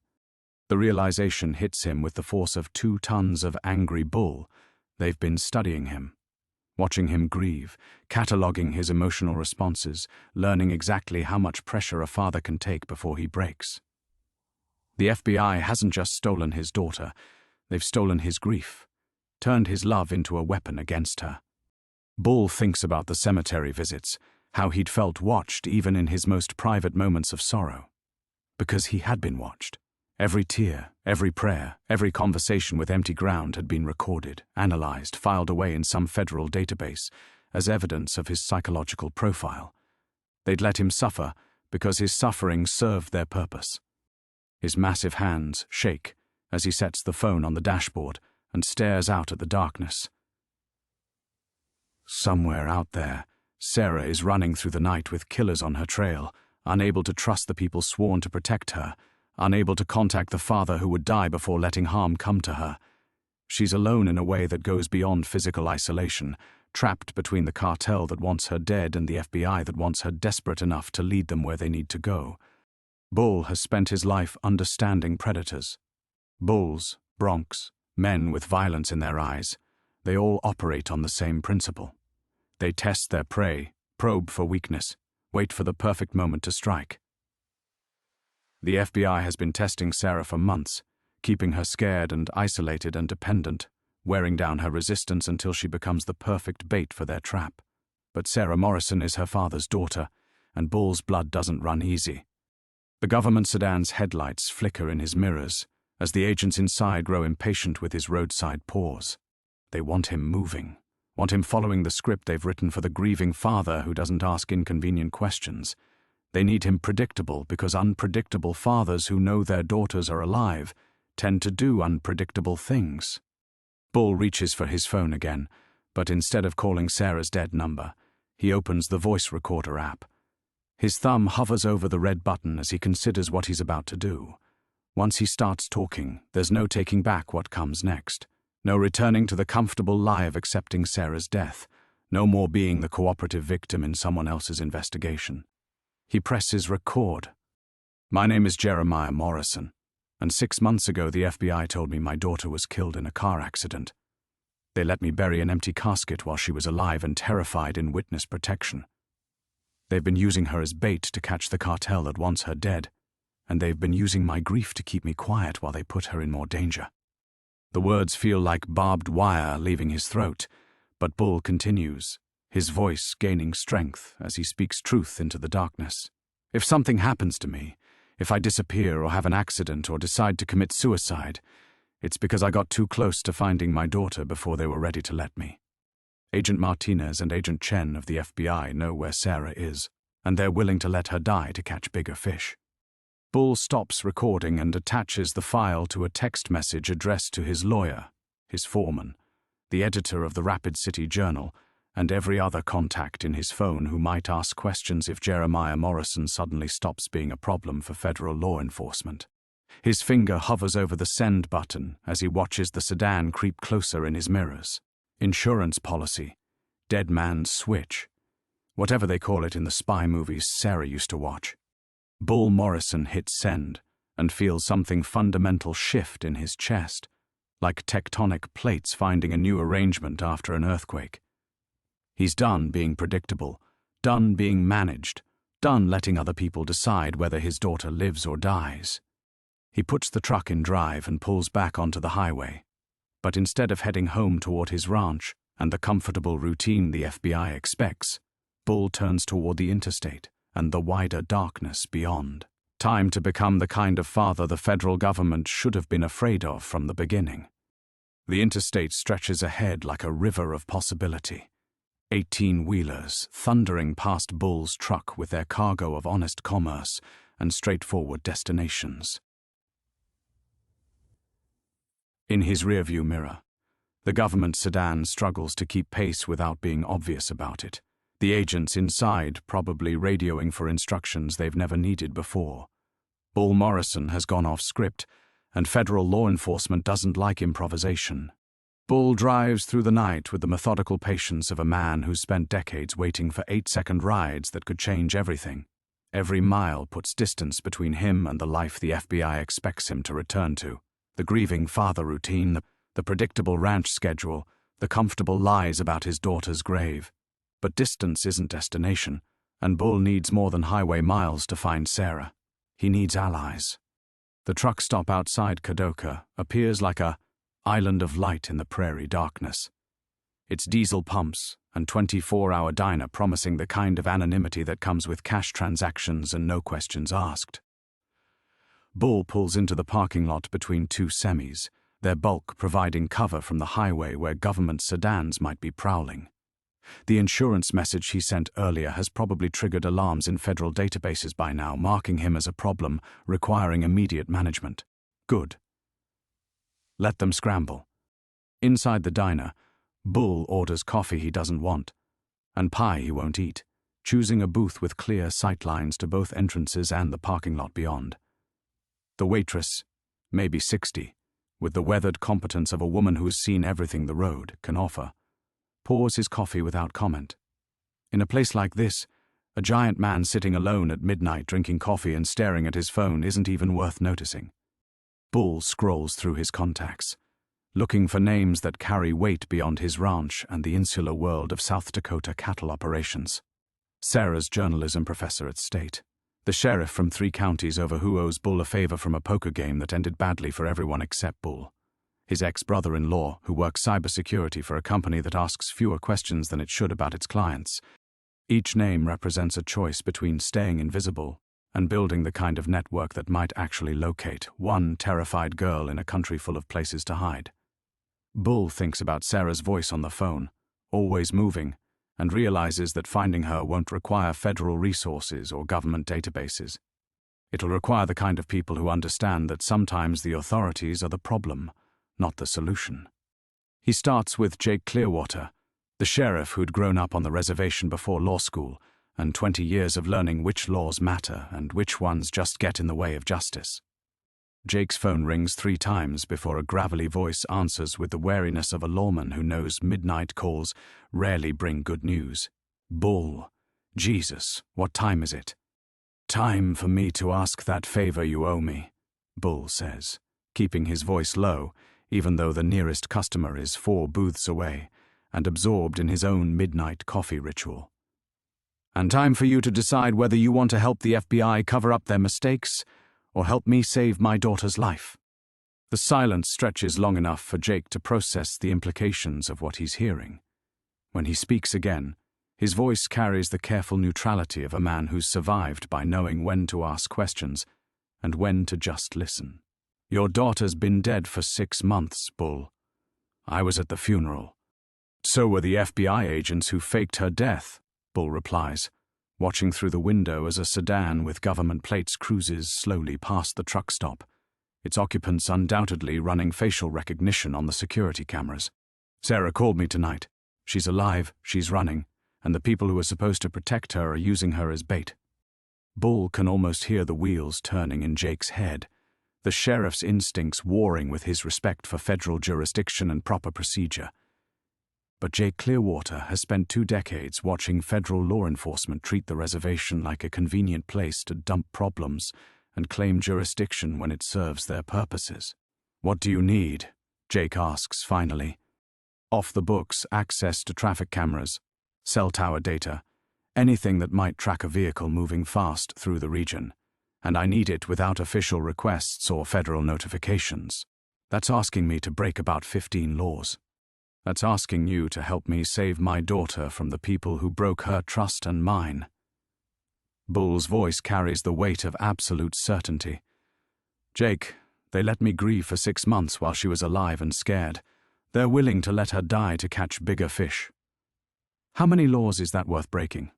The realization hits him with the force of 2 tons of angry bull. They've been studying him, watching him grieve, cataloging his emotional responses, learning exactly how much pressure a father can take before he breaks. The FBI hasn't just stolen his daughter, they've stolen his grief, turned his love into a weapon against her. Bull thinks about the cemetery visits, how he'd felt watched even in his most private moments of sorrow. Because he had been watched. Every tear, every prayer, every conversation with empty ground had been recorded, analyzed, filed away in some federal database as evidence of his psychological profile. They'd let him suffer because his suffering served their purpose. His massive hands shake as he sets the phone on the dashboard and stares out at the darkness. Somewhere out there, Sarah is running through the night with killers on her trail, unable to trust the people sworn to protect her, unable to contact the father who would die before letting harm come to her. She's alone in a way that goes beyond physical isolation, trapped between the cartel that wants her dead and the FBI that wants her desperate enough to lead them where they need to go. Bull has spent his life understanding predators. Bulls, broncs, men with violence in their eyes, they all operate on the same principle. They test their prey, probe for weakness, wait for the perfect moment to strike. The FBI has been testing Sarah for months, keeping her scared and isolated and dependent, wearing down her resistance until she becomes the perfect bait for their trap. But Sarah Morrison is her father's daughter, and Bull's blood doesn't run easy. The government sedan's headlights flicker in his mirrors as the agents inside grow impatient with his roadside pause. They want him moving, want him following the script they've written for the grieving father who doesn't ask inconvenient questions. They need him predictable because unpredictable fathers who know their daughters are alive tend to do unpredictable things. Bull reaches for his phone again, but instead of calling Sarah's dead number, he opens the voice recorder app. His thumb hovers over the red button as he considers what he's about to do. Once he starts talking, there's no taking back what comes next. No returning to the comfortable lie of accepting Sarah's death. No more being the cooperative victim in someone else's investigation. He presses record. My name is Jeremiah Morrison, and 6 months ago the FBI told me my daughter was killed in a car accident. They let me bury an empty casket while she was alive and terrified in witness protection. They've been using her as bait to catch the cartel that wants her dead, and they've been using my grief to keep me quiet while they put her in more danger. The words feel like barbed wire leaving his throat, but Bull continues, his voice gaining strength as he speaks truth into the darkness. If something happens to me, if I disappear or have an accident or decide to commit suicide, it's because I got too close to finding my daughter before they were ready to let me. Agent Martinez and Agent Chen of the FBI know where Sarah is, and they're willing to let her die to catch bigger fish. Bull stops recording and attaches the file to a text message addressed to his lawyer, his foreman, the editor of the Rapid City Journal, and every other contact in his phone who might ask questions if Jeremiah Morrison suddenly stops being a problem for federal law enforcement. His finger hovers over the send button as he watches the sedan creep closer in his mirrors. Insurance policy. Dead man's switch. Whatever they call it in the spy movies Sarah used to watch. Bull Morrison hits send and feels something fundamental shift in his chest, like tectonic plates finding a new arrangement after an earthquake. He's done being predictable, done being managed, done letting other people decide whether his daughter lives or dies. He puts the truck in drive and pulls back onto the highway. But instead of heading home toward his ranch and the comfortable routine the FBI expects, Bull turns toward the interstate and the wider darkness beyond. Time to become the kind of father the federal government should have been afraid of from the beginning. The interstate stretches ahead like a river of possibility. 18-wheelers thundering past Bull's truck with their cargo of honest commerce and straightforward destinations. In his rearview mirror, the government sedan struggles to keep pace without being obvious about it. The agents inside probably radioing for instructions they've never needed before. Bull Morrison has gone off script, and federal law enforcement doesn't like improvisation. Bull drives through the night with the methodical patience of a man who's spent decades waiting for 8-second rides that could change everything. Every mile puts distance between him and the life the FBI expects him to return to. The grieving father routine, the predictable ranch schedule, the comfortable lies about his daughter's grave. But distance isn't destination, and Bull needs more than highway miles to find Sarah. He needs allies. The truck stop outside Kadoka appears like a island of light in the prairie darkness. Its diesel pumps and 24-hour diner promising the kind of anonymity that comes with cash transactions and no questions asked. Bull pulls into the parking lot between two semis, their bulk providing cover from the highway where government sedans might be prowling. The insurance message he sent earlier has probably triggered alarms in federal databases by now, marking him as a problem requiring immediate management. Good. Let them scramble. Inside the diner, Bull orders coffee he doesn't want, and pie he won't eat, choosing a booth with clear sightlines to both entrances and the parking lot beyond. The waitress, maybe 60, with the weathered competence of a woman who's seen everything the road can offer, pours his coffee without comment. In a place like this, a giant man sitting alone at midnight drinking coffee and staring at his phone isn't even worth noticing. Bull scrolls through his contacts, looking for names that carry weight beyond his ranch and the insular world of South Dakota cattle operations. Sarah's journalism professor at State. The sheriff from 3 counties over who owes Bull a favor from a poker game that ended badly for everyone except Bull. His ex-brother-in-law, who works cybersecurity for a company that asks fewer questions than it should about its clients. Each name represents a choice between staying invisible and building the kind of network that might actually locate one terrified girl in a country full of places to hide. Bull thinks about Sarah's voice on the phone, always moving, and realizes that finding her won't require federal resources or government databases. It'll require the kind of people who understand that sometimes the authorities are the problem, not the solution. He starts with Jake Clearwater, the sheriff who'd grown up on the reservation before law school, and 20 years of learning which laws matter and which ones just get in the way of justice. Jake's phone rings 3 times before a gravelly voice answers with the wariness of a lawman who knows midnight calls rarely bring good news. Bull. Jesus, what time is it? Time for me to ask that favor you owe me, Bull says, keeping his voice low, even though the nearest customer is 4 booths away and absorbed in his own midnight coffee ritual. And time for you to decide whether you want to help the FBI cover up their mistakes or help me save my daughter's life. The silence stretches long enough for Jake to process the implications of what he's hearing. When he speaks again, his voice carries the careful neutrality of a man who's survived by knowing when to ask questions and when to just listen. Your daughter's been dead for 6 months, Bull. I was at the funeral. So were the FBI agents who faked her death, Bull replies, watching through the window as a sedan with government plates cruises slowly past the truck stop, its occupants undoubtedly running facial recognition on the security cameras. Sarah called me tonight. She's alive, she's running, and the people who are supposed to protect her are using her as bait. Bull can almost hear the wheels turning in Jake's head, the sheriff's instincts warring with his respect for federal jurisdiction and proper procedure. But Jake Clearwater has spent 2 decades watching federal law enforcement treat the reservation like a convenient place to dump problems and claim jurisdiction when it serves their purposes. "What do you need?" Jake asks finally. "Off the books, access to traffic cameras, cell tower data, anything that might track a vehicle moving fast through the region. And I need it without official requests or federal notifications. That's asking me to break about 15 laws. That's asking you to help me save my daughter from the people who broke her trust and mine." Bull's voice carries the weight of absolute certainty. "Jake, they let me grieve for 6 months while she was alive and scared. They're willing to let her die to catch bigger fish. How many laws is that worth breaking?"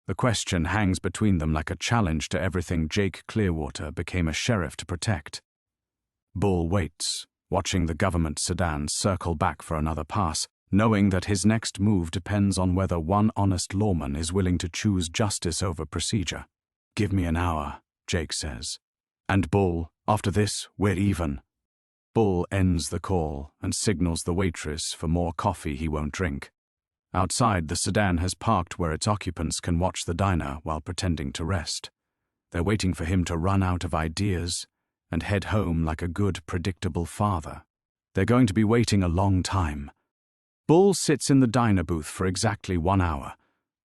The question hangs between them like a challenge to everything Jake Clearwater became a sheriff to protect. Bull waits, watching the government sedan circle back for another pass, knowing that his next move depends on whether one honest lawman is willing to choose justice over procedure. "Give me an hour," Jake says. "And Bull, after this, we're even." Bull ends the call and signals the waitress for more coffee he won't drink. Outside, the sedan has parked where its occupants can watch the diner while pretending to rest. They're waiting for him to run out of ideas and head home like a good, predictable father. They're going to be waiting a long time. Bull sits in the diner booth for exactly 1 hour,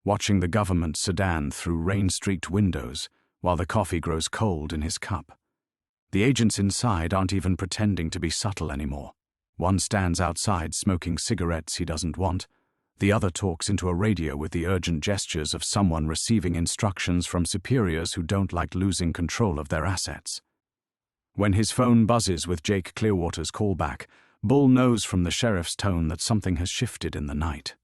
watching the government sedan through rain-streaked windows while the coffee grows cold in his cup. The agents inside aren't even pretending to be subtle anymore. One stands outside smoking cigarettes he doesn't want. The other talks into a radio with the urgent gestures of someone receiving instructions from superiors who don't like losing control of their assets. When his phone buzzes with Jake Clearwater's callback, Bull knows from the sheriff's tone that something has shifted in the night.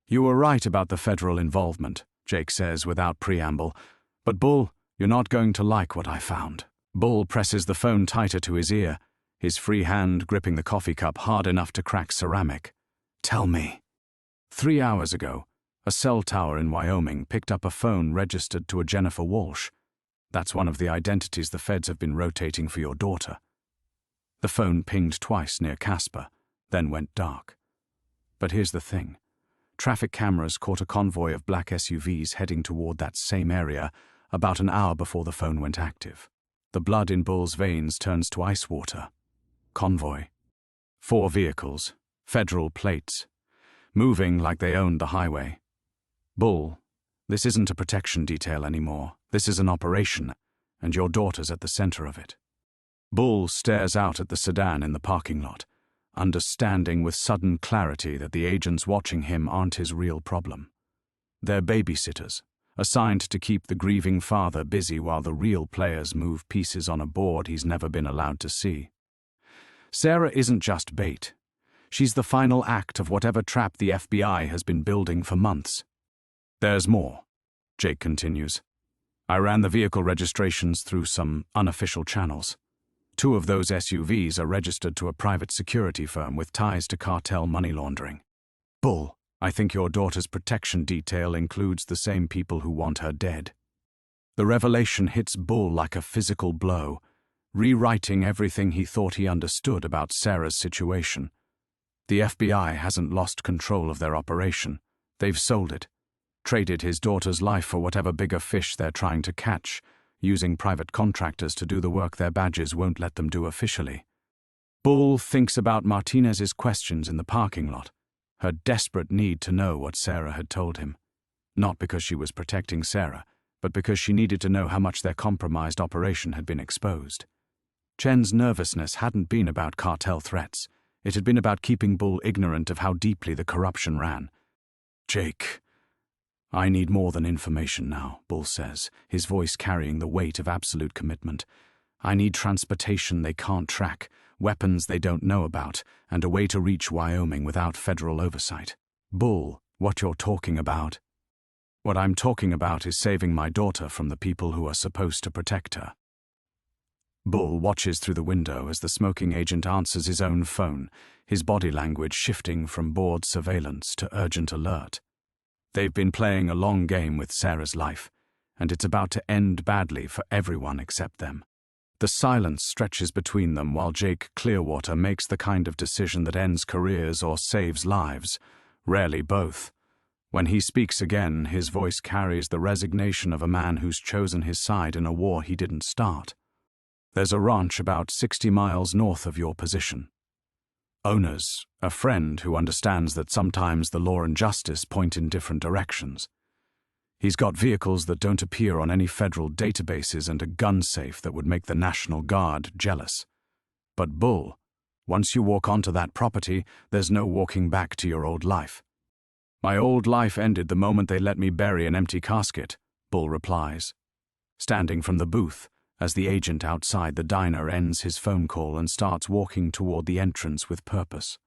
"You were right about the federal involvement," Jake says without preamble. "But Bull, you're not going to like what I found." Bull presses the phone tighter to his ear, his free hand gripping the coffee cup hard enough to crack ceramic. "Tell me." 3 hours ago, a cell tower in Wyoming picked up a phone registered to a Jennifer Walsh. That's one of the identities the feds have been rotating for your daughter. The phone pinged twice near Casper, then went dark. But here's the thing. Traffic cameras caught a convoy of black SUVs heading toward that same area about an hour before the phone went active. The blood in Bull's veins turns to ice water. Convoy. 4 vehicles, federal plates, moving like they owned the highway. "Bull, this isn't a protection detail anymore. This is an operation, and your daughter's at the center of it." Bull stares out at the sedan in the parking lot, understanding with sudden clarity that the agents watching him aren't his real problem. They're babysitters, assigned to keep the grieving father busy while the real players move pieces on a board he's never been allowed to see. Sarah isn't just bait. She's the final act of whatever trap the FBI has been building for months. "There's more," Jake continues. "I ran the vehicle registrations through some unofficial channels. 2 of those SUVs are registered to a private security firm with ties to cartel money laundering. Bull, I think your daughter's protection detail includes the same people who want her dead." The revelation hits Bull like a physical blow, rewriting everything he thought he understood about Sarah's situation. The FBI hasn't lost control of their operation. They've sold it, traded his daughter's life for whatever bigger fish they're trying to catch, using private contractors to do the work their badges won't let them do officially. Bull thinks about Martinez's questions in the parking lot, her desperate need to know what Sarah had told him. Not because she was protecting Sarah, but because she needed to know how much their compromised operation had been exposed. Chen's nervousness hadn't been about cartel threats. It had been about keeping Bull ignorant of how deeply the corruption ran. "Jake, I need more than information now," Bull says, his voice carrying the weight of absolute commitment. "I need transportation they can't track, weapons they don't know about, and a way to reach Wyoming without federal oversight." "Bull, what you're talking about?" "What I'm talking about is saving my daughter from the people who are supposed to protect her." Bull watches through the window as the smoking agent answers his own phone, his body language shifting from bored surveillance to urgent alert. They've been playing a long game with Sarah's life, and it's about to end badly for everyone except them. The silence stretches between them while Jake Clearwater makes the kind of decision that ends careers or saves lives, Rarely both. When he speaks again, his voice carries the resignation of a man who's chosen his side in a war he didn't start. There's a ranch about 60 miles north of your position. Owners, a friend who understands that sometimes the law and justice point in different directions. He's got vehicles that don't appear on any federal databases and a gun safe that would make the National Guard jealous. But Bull, once you walk onto that property, there's no walking back to your old life. My old life ended the moment they let me bury an empty casket, Bull replies, standing from the booth as the agent outside the diner ends his phone call and starts walking toward the entrance with purpose.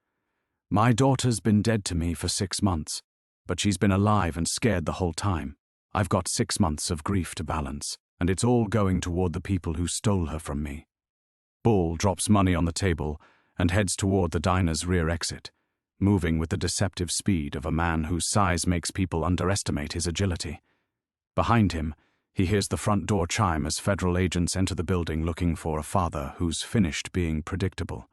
My daughter's been dead to me for 6 months, but she's been alive and scared the whole time. I've got 6 months of grief to balance, and it's all going toward the people who stole her from me. Bull drops money on the table and heads toward the diner's rear exit, moving with the deceptive speed of a man whose size makes people underestimate his agility. Behind him, he hears the front door chime as federal agents enter the building looking for a father who's finished being predictable.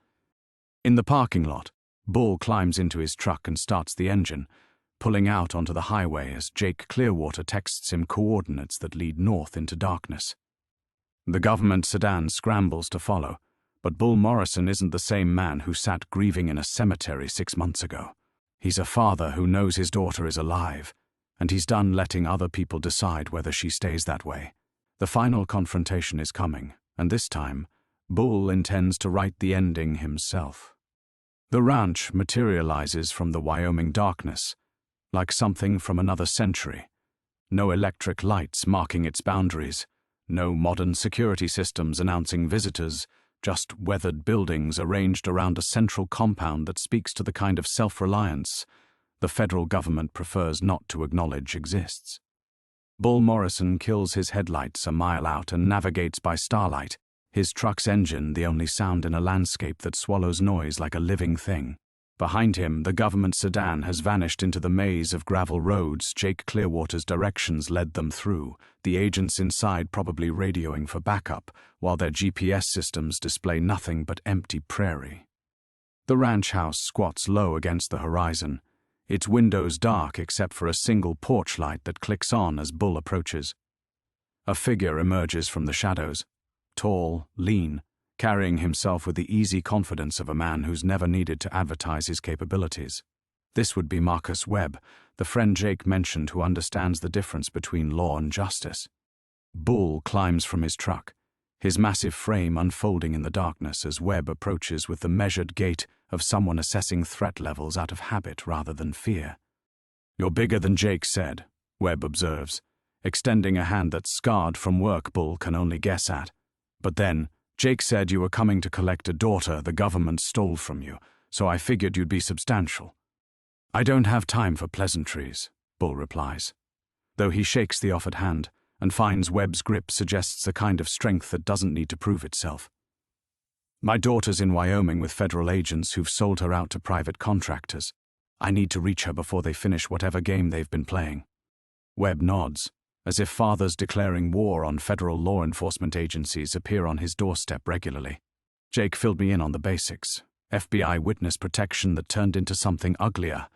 In the parking lot, Bull climbs into his truck and starts the engine, pulling out onto the highway as Jake Clearwater texts him coordinates that lead north into darkness. The government sedan scrambles to follow, but Bull Morrison isn't the same man who sat grieving in a cemetery 6 months ago. He's a father who knows his daughter is alive, and he's done letting other people decide whether she stays that way. The final confrontation is coming, and this time, Bull intends to write the ending himself. The ranch materializes from the Wyoming darkness, like something from another century. No electric lights marking its boundaries, no modern security systems announcing visitors, just weathered buildings arranged around a central compound that speaks to the kind of self-reliance the federal government prefers not to acknowledge exists. Bull Morrison kills his headlights a mile out and navigates by starlight, his truck's engine the only sound in a landscape that swallows noise like a living thing. Behind him, the government sedan has vanished into the maze of gravel roads Jake Clearwater's directions led them through, the agents inside probably radioing for backup, while their GPS systems display nothing but empty prairie. The ranch house squats low against the horizon, its windows dark except for a single porch light that clicks on as Bull approaches. A figure emerges from the shadows, tall, lean, carrying himself with the easy confidence of a man who's never needed to advertise his capabilities. This would be Marcus Webb, the friend Jake mentioned who understands the difference between law and justice. Bull climbs from his truck, his massive frame unfolding in the darkness as Webb approaches with the measured gait of someone assessing threat levels out of habit rather than fear. "You're bigger than Jake said," Webb observes, extending a hand that, scarred from work, Bull can only guess at. "But then, Jake said you were coming to collect a daughter the government stole from you, so I figured you'd be substantial." "I don't have time for pleasantries," Bull replies, though he shakes the offered hand and finds Webb's grip suggests a kind of strength that doesn't need to prove itself. "My daughter's in Wyoming with federal agents who've sold her out to private contractors. I need to reach her before they finish whatever game they've been playing." Webb nods, as if fathers declaring war on federal law enforcement agencies appear on his doorstep regularly. "Jake filled me in on the basics. FBI witness protection that turned into something uglier.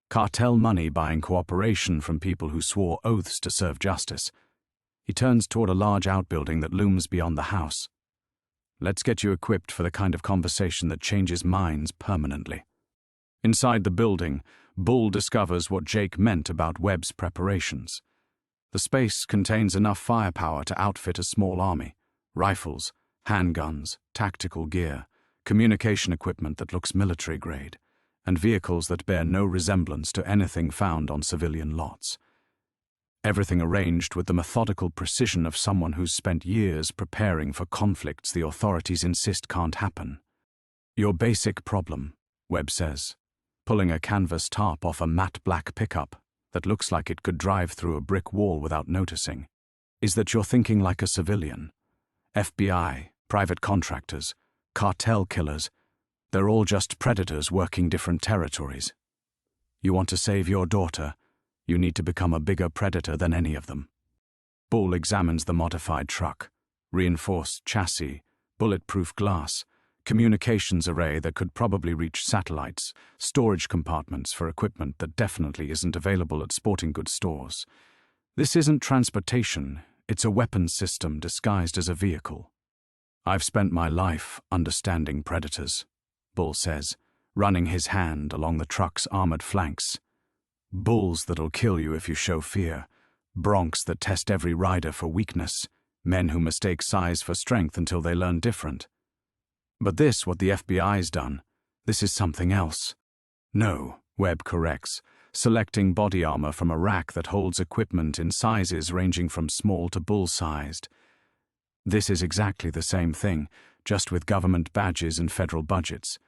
Cartel money buying cooperation from people who swore oaths to serve justice." He turns toward a large outbuilding that looms beyond the house. "Let's get you equipped for the kind of conversation that changes minds permanently." Inside the building, Bull discovers what Jake meant about Webb's preparations. The space contains enough firepower to outfit a small army: rifles, handguns, tactical gear, communication equipment that looks military grade, and vehicles that bear no resemblance to anything found on civilian lots. Everything arranged with the methodical precision of someone who's spent years preparing for conflicts the authorities insist can't happen. "Your basic problem," Webb says, pulling a canvas tarp off a matte black pickup that looks like it could drive through a brick wall without noticing, "is that you're thinking like a civilian. FBI, private contractors, cartel killers, they're all just predators working different territories. You want to save your daughter, you need to become a bigger predator than any of them." Bull examines the modified truck, reinforced chassis, bulletproof glass, communications array that could probably reach satellites, storage compartments for equipment that definitely isn't available at sporting goods stores. This isn't transportation, it's a weapons system disguised as a vehicle. I've spent my life understanding predators, Bull says, running his hand along the truck's armored flanks. Bulls that'll kill you if you show fear, broncs that test every rider for weakness, men who mistake size for strength until they learn different. But what the FBI's done, this is something else. No, Webb corrects, selecting body armor from a rack that holds equipment in sizes ranging from small to bull-sized. This is exactly the same thing, just with government badges and federal budgets.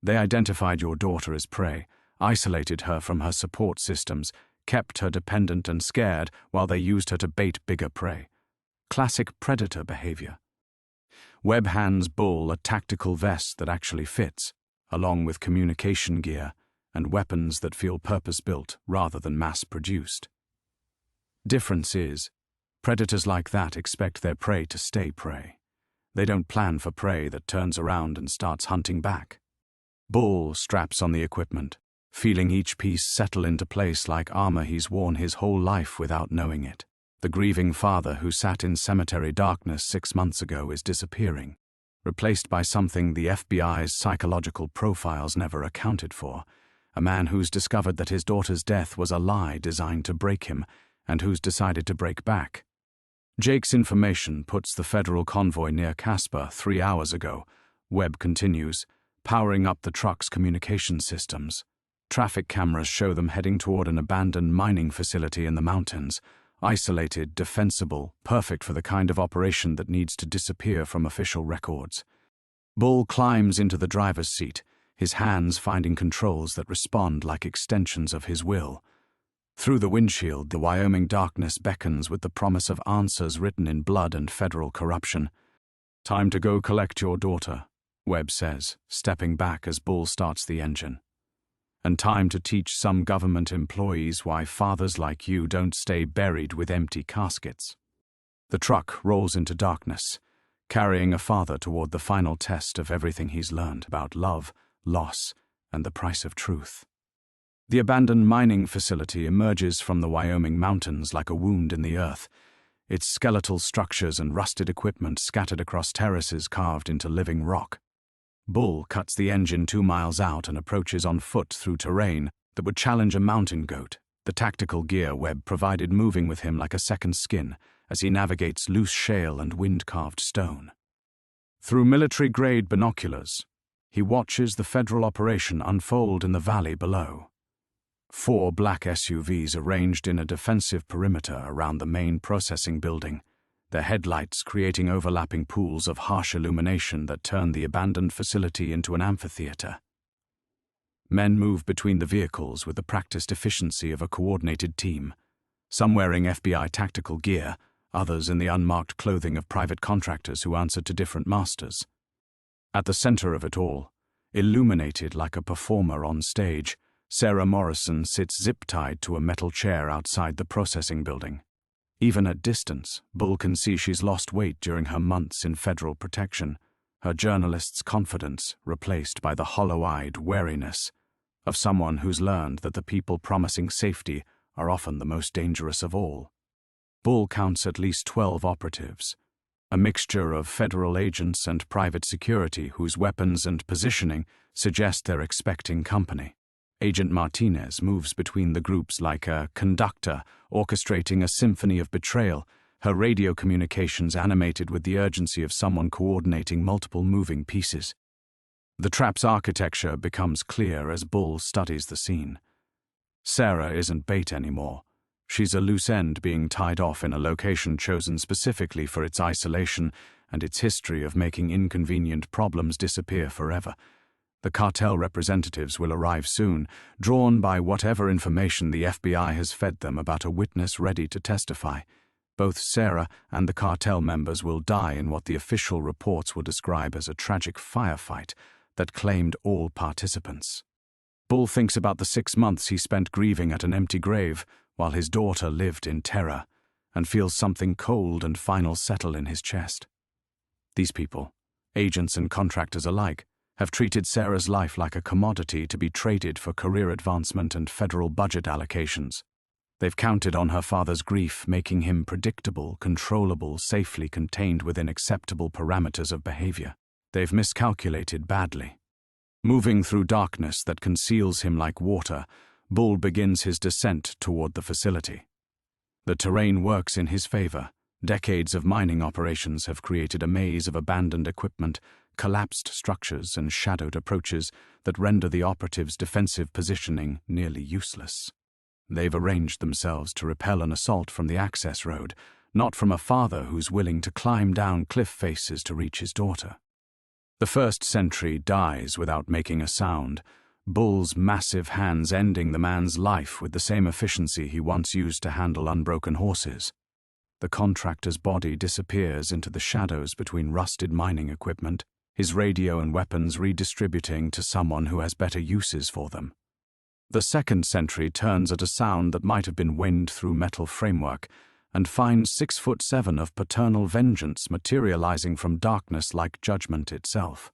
They identified your daughter as prey, isolated her from her support systems, kept her dependent and scared while they used her to bait bigger prey. Classic predator behavior. Webb hands Bull a tactical vest that actually fits, along with communication gear and weapons that feel purpose-built rather than mass-produced. Difference is, predators like that expect their prey to stay prey. They don't plan for prey that turns around and starts hunting back. Bull straps on the equipment, feeling each piece settle into place like armor he's worn his whole life without knowing it. The grieving father who sat in cemetery darkness 6 months ago is disappearing, replaced by something the FBI's psychological profiles never accounted for, a man who's discovered that his daughter's death was a lie designed to break him, and who's decided to break back. Jake's information puts the federal convoy near Casper 3 hours ago, Webb continues, powering up the truck's communication systems. Traffic cameras show them heading toward an abandoned mining facility in the mountains, isolated, defensible, perfect for the kind of operation that needs to disappear from official records. Bull climbs into the driver's seat, his hands finding controls that respond like extensions of his will. Through the windshield, the Wyoming darkness beckons with the promise of answers written in blood and federal corruption. "Time to go collect your daughter," Webb says, stepping back as Bull starts the engine. "And time to teach some government employees why fathers like you don't stay buried with empty caskets." The truck rolls into darkness, carrying a father toward the final test of everything he's learned about love, loss, and the price of truth. The abandoned mining facility emerges from the Wyoming mountains like a wound in the earth, its skeletal structures and rusted equipment scattered across terraces carved into living rock. Bull cuts the engine 2 miles out and approaches on foot through terrain that would challenge a mountain goat, the tactical gear Webb provided moving with him like a second skin as he navigates loose shale and wind-carved stone. Through military-grade binoculars, he watches the federal operation unfold in the valley below. 4 black SUVs arranged in a defensive perimeter around the main processing building, their headlights creating overlapping pools of harsh illumination that turn the abandoned facility into an amphitheater. Men move between the vehicles with the practiced efficiency of a coordinated team, some wearing FBI tactical gear, others in the unmarked clothing of private contractors who answer to different masters. At the center of it all, illuminated like a performer on stage, Sarah Morrison sits zip-tied to a metal chair outside the processing building. Even at distance, Bull can see she's lost weight during her months in federal protection, her journalist's confidence replaced by the hollow-eyed wariness of someone who's learned that the people promising safety are often the most dangerous of all. Bull counts at least 12 operatives, a mixture of federal agents and private security whose weapons and positioning suggest they're expecting company. Agent Martinez moves between the groups like a conductor orchestrating a symphony of betrayal, her radio communications animated with the urgency of someone coordinating multiple moving pieces. The trap's architecture becomes clear as Bull studies the scene. Sarah isn't bait anymore. She's a loose end being tied off in a location chosen specifically for its isolation and its history of making inconvenient problems disappear forever. The cartel representatives will arrive soon, drawn by whatever information the FBI has fed them about a witness ready to testify. Both Sarah and the cartel members will die in what the official reports will describe as a tragic firefight that claimed all participants. Bull thinks about the 6 months he spent grieving at an empty grave while his daughter lived in terror, and feels something cold and final settle in his chest. These people, Agents and contractors alike have treated Sarah's life like a commodity to be traded for career advancement and federal budget allocations. They've counted on her father's grief, making him predictable, controllable, safely contained within acceptable parameters of behavior. They've miscalculated badly. Moving through darkness that conceals him like water, Bull begins his descent toward the facility. The terrain works in his favor. Decades of mining operations have created a maze of abandoned equipment, collapsed structures, and shadowed approaches that render the operatives' defensive positioning nearly useless. They've arranged themselves to repel an assault from the access road, not from a father who's willing to climb down cliff faces to reach his daughter. The first sentry dies without making a sound, Bull's massive hands ending the man's life with the same efficiency he once used to handle unbroken horses. The contractor's body disappears into the shadows between rusted mining equipment, his radio and weapons redistributing to someone who has better uses for them. The second sentry turns at a sound that might have been wind through metal framework and finds 6'7" of paternal vengeance materializing from darkness like judgment itself.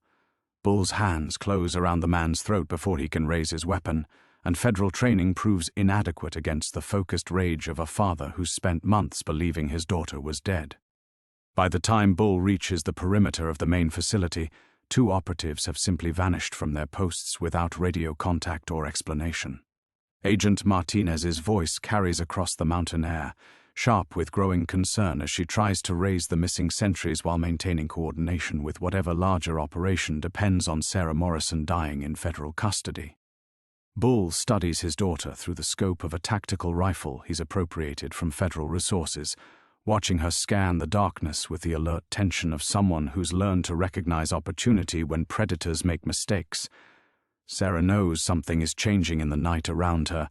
Bull's hands close around the man's throat before he can raise his weapon, and federal training proves inadequate against the focused rage of a father who spent months believing his daughter was dead. By the time Bull reaches the perimeter of the main facility, 2 operatives have simply vanished from their posts without radio contact or explanation. Agent Martinez's voice carries across the mountain air, sharp with growing concern as she tries to raise the missing sentries while maintaining coordination with whatever larger operation depends on Sarah Morrison dying in federal custody. Bull studies his daughter through the scope of a tactical rifle he's appropriated from federal resources, watching her scan the darkness with the alert tension of someone who's learned to recognize opportunity when predators make mistakes. Sarah knows something is changing in the night around her,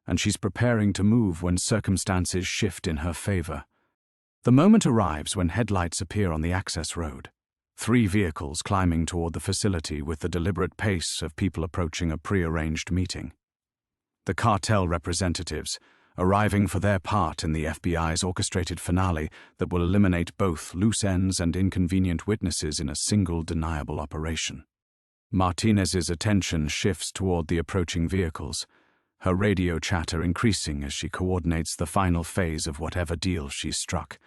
and she's preparing to move when circumstances shift in her favor. The moment arrives when headlights appear on the access road. 3 vehicles climbing toward the facility with the deliberate pace of people approaching a prearranged meeting. The cartel representatives, arriving for their part in the FBI's orchestrated finale that will eliminate both loose ends and inconvenient witnesses in a single deniable operation. Martinez's attention shifts toward the approaching vehicles, her radio chatter increasing as she coordinates the final phase of whatever deal she's struck.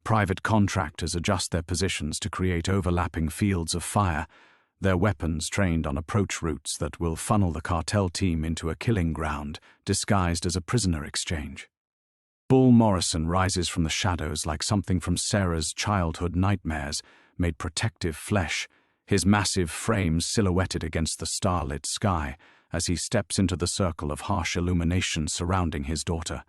Private contractors adjust their positions to create overlapping fields of fire, their weapons trained on approach routes that will funnel the cartel team into a killing ground disguised as a prisoner exchange. Bull Morrison rises from the shadows like something from Sarah's childhood nightmares, made protective flesh, his massive frame silhouetted against the starlit sky as he steps into the circle of harsh illumination surrounding his daughter.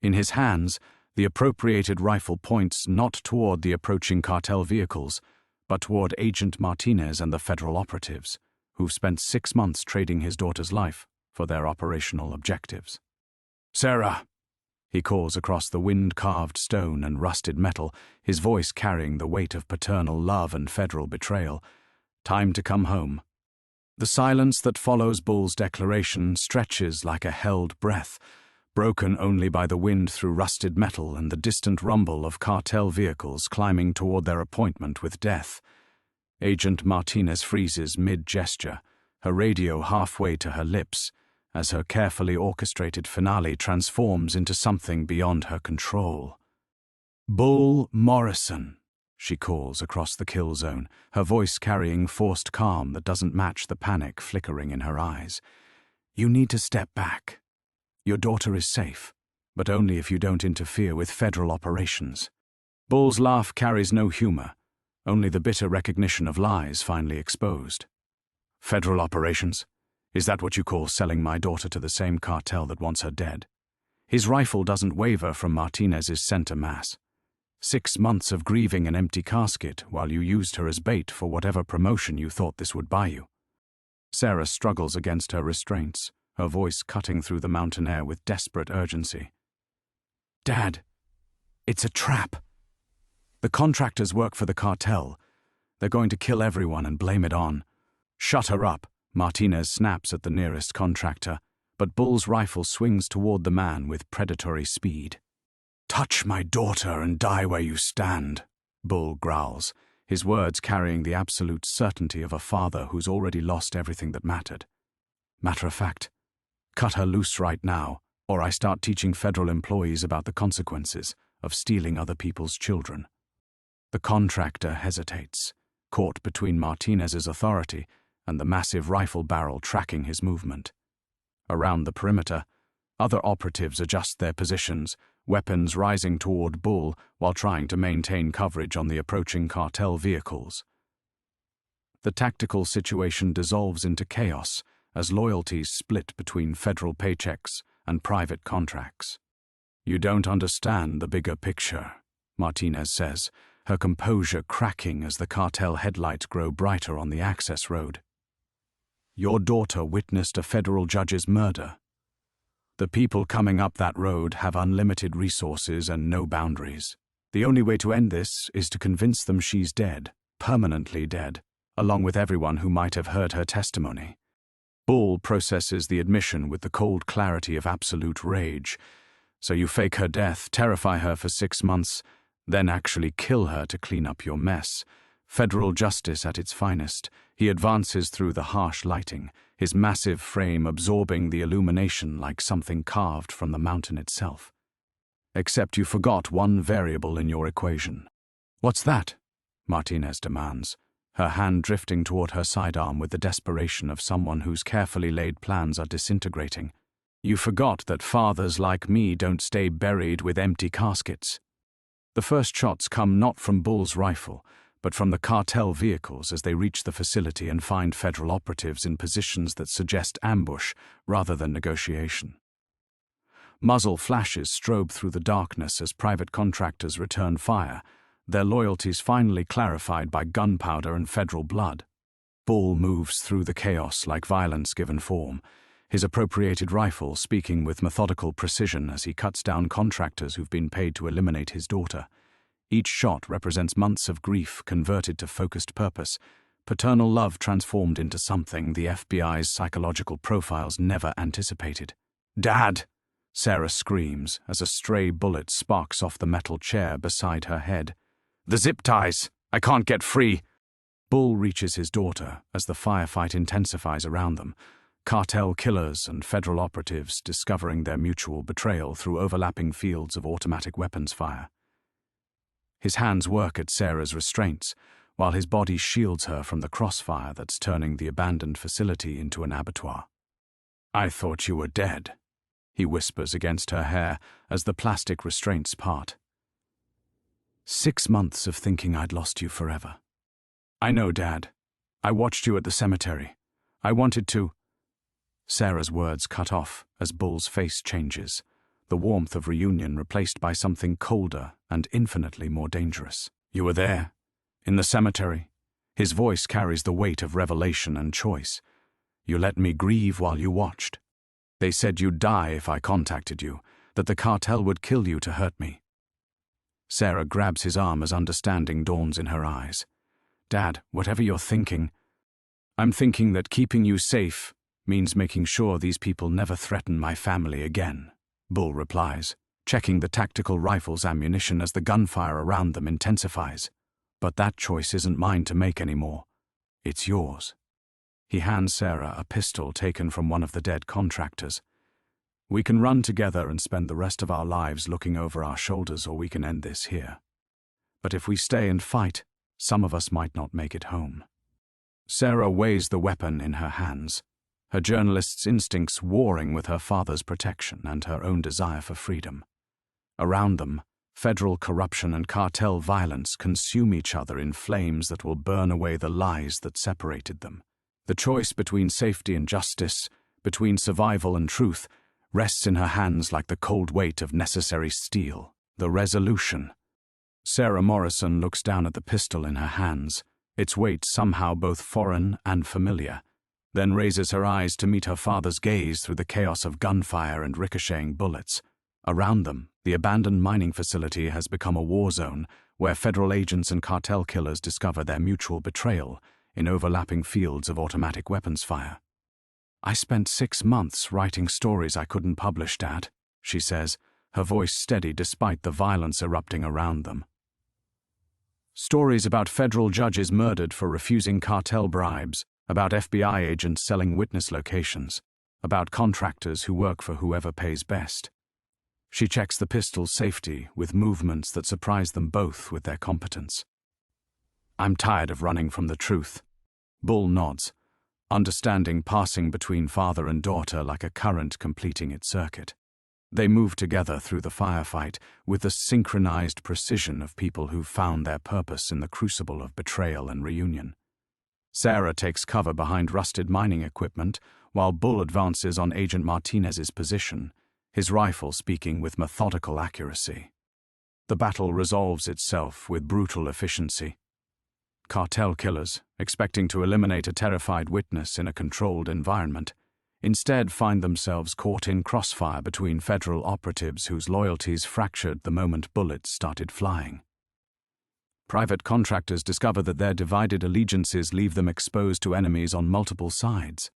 In his hands, the appropriated rifle points not toward the approaching cartel vehicles, but toward Agent Martinez and the federal operatives, who've spent 6 months trading his daughter's life for their operational objectives. "Sarah," he calls across the wind-carved stone and rusted metal, his voice carrying the weight of paternal love and federal betrayal. "Time to come home." The silence that follows Bull's declaration stretches like a held breath, broken only by the wind through rusted metal and the distant rumble of cartel vehicles climbing toward their appointment with death. Agent Martinez freezes mid-gesture, her radio halfway to her lips, as her carefully orchestrated finale transforms into something beyond her control. "Bull Morrison," she calls across the kill zone, her voice carrying forced calm that doesn't match the panic flickering in her eyes. "You need to step back. Your daughter is safe, but only if you don't interfere with federal operations." Bull's laugh carries no humor, only the bitter recognition of lies finally exposed. "Federal operations? Is that what you call selling my daughter to the same cartel that wants her dead?" His rifle doesn't waver from Martinez's center mass. 6 months of grieving an empty casket while you used her as bait for whatever promotion you thought this would buy you. Sarah struggles against her restraints, her voice cutting through the mountain air with desperate urgency. "Dad, it's a trap. The contractors work for the cartel. They're going to kill everyone and blame it on." "Shut her up," Martinez snaps at the nearest contractor, but Bull's rifle swings toward the man with predatory speed. "Touch my daughter and die where you stand," Bull growls, his words carrying the absolute certainty of a father who's already lost everything that mattered. Matter of fact, cut her loose right now, or I start teaching federal employees about the consequences of stealing other people's children. The contractor hesitates, caught between Martinez's authority and the massive rifle barrel tracking his movement. Around the perimeter, other operatives adjust their positions, weapons rising toward Bull while trying to maintain coverage on the approaching cartel vehicles. The tactical situation dissolves into chaos as loyalties split between federal paychecks and private contracts. "You don't understand the bigger picture," Martinez says, her composure cracking as the cartel headlights grow brighter on the access road. "Your daughter witnessed a federal judge's murder. The people coming up that road have unlimited resources and no boundaries. The only way to end this is to convince them she's dead, permanently dead, along with everyone who might have heard her testimony." Bull processes the admission with the cold clarity of absolute rage. "So you fake her death, terrify her for 6 months, then actually kill her to clean up your mess. Federal justice at its finest." He advances through the harsh lighting, his massive frame absorbing the illumination like something carved from the mountain itself. "Except you forgot one variable in your equation." "What's that?" Martinez demands, her hand drifting toward her sidearm with the desperation of someone whose carefully laid plans are disintegrating. "You forgot that fathers like me don't stay buried with empty caskets." The first shots come not from Bull's rifle, but from the cartel vehicles as they reach the facility and find federal operatives in positions that suggest ambush rather than negotiation. Muzzle flashes strobe through the darkness as private contractors return fire, their loyalties finally clarified by gunpowder and federal blood. Bull moves through the chaos like violence given form, his appropriated rifle speaking with methodical precision as he cuts down contractors who've been paid to eliminate his daughter. Each shot represents months of grief converted to focused purpose, paternal love transformed into something the FBI's psychological profiles never anticipated. "Dad!" Sarah screams as a stray bullet sparks off the metal chair beside her head. "The zip ties! I can't get free!" Bull reaches his daughter as the firefight intensifies around them, cartel killers and federal operatives discovering their mutual betrayal through overlapping fields of automatic weapons fire. His hands work at Sarah's restraints, while his body shields her from the crossfire that's turning the abandoned facility into an abattoir. "I thought you were dead," he whispers against her hair as the plastic restraints part. 6 months of thinking I'd lost you forever." "I know, Dad. I watched you at the cemetery. I wanted to—" Sarah's words cut off as Bull's face changes, the warmth of reunion replaced by something colder and infinitely more dangerous. "You were there, in the cemetery." His voice carries the weight of revelation and choice. "You let me grieve while you watched. They said you'd die if I contacted you, that the cartel would kill you to hurt me." Sarah grabs his arm as understanding dawns in her eyes. "Dad, whatever you're thinking, I'm thinking that keeping you safe means making sure these people never threaten my family again," Bull replies, checking the tactical rifle's ammunition as the gunfire around them intensifies. "But that choice isn't mine to make anymore. It's yours." He hands Sarah a pistol taken from one of the dead contractors. "We can run together and spend the rest of our lives looking over our shoulders, or we can end this here. But if we stay and fight, some of us might not make it home." Sarah weighs the weapon in her hands, her journalist's instincts warring with her father's protection and her own desire for freedom. Around them, federal corruption and cartel violence consume each other in flames that will burn away the lies that separated them. The choice between safety and justice, between survival and truth, rests in her hands like the cold weight of necessary steel. The resolution. Sarah Morrison looks down at the pistol in her hands, its weight somehow both foreign and familiar, then raises her eyes to meet her father's gaze through the chaos of gunfire and ricocheting bullets. Around them, the abandoned mining facility has become a war zone where federal agents and cartel killers discover their mutual betrayal in overlapping fields of automatic weapons fire. "I spent 6 months writing stories I couldn't publish, Dad," she says, her voice steady despite the violence erupting around them. Stories about federal judges murdered for refusing cartel bribes, about FBI agents selling witness locations, about contractors who work for whoever pays best. She checks the pistol's safety with movements that surprise them both with their competence. I'm tired of running from the truth. Bull nods, understanding passing between father and daughter like a current completing its circuit. They move together through the firefight with the synchronized precision of people who've found their purpose in the crucible of betrayal and reunion. Sarah takes cover behind rusted mining equipment, while Bull advances on Agent Martinez's position, his rifle speaking with methodical accuracy. The battle resolves itself with brutal efficiency. Cartel killers, expecting to eliminate a terrified witness in a controlled environment, instead find themselves caught in crossfire between federal operatives whose loyalties fractured the moment bullets started flying. Private contractors discover that their divided allegiances leave them exposed to enemies on multiple sides.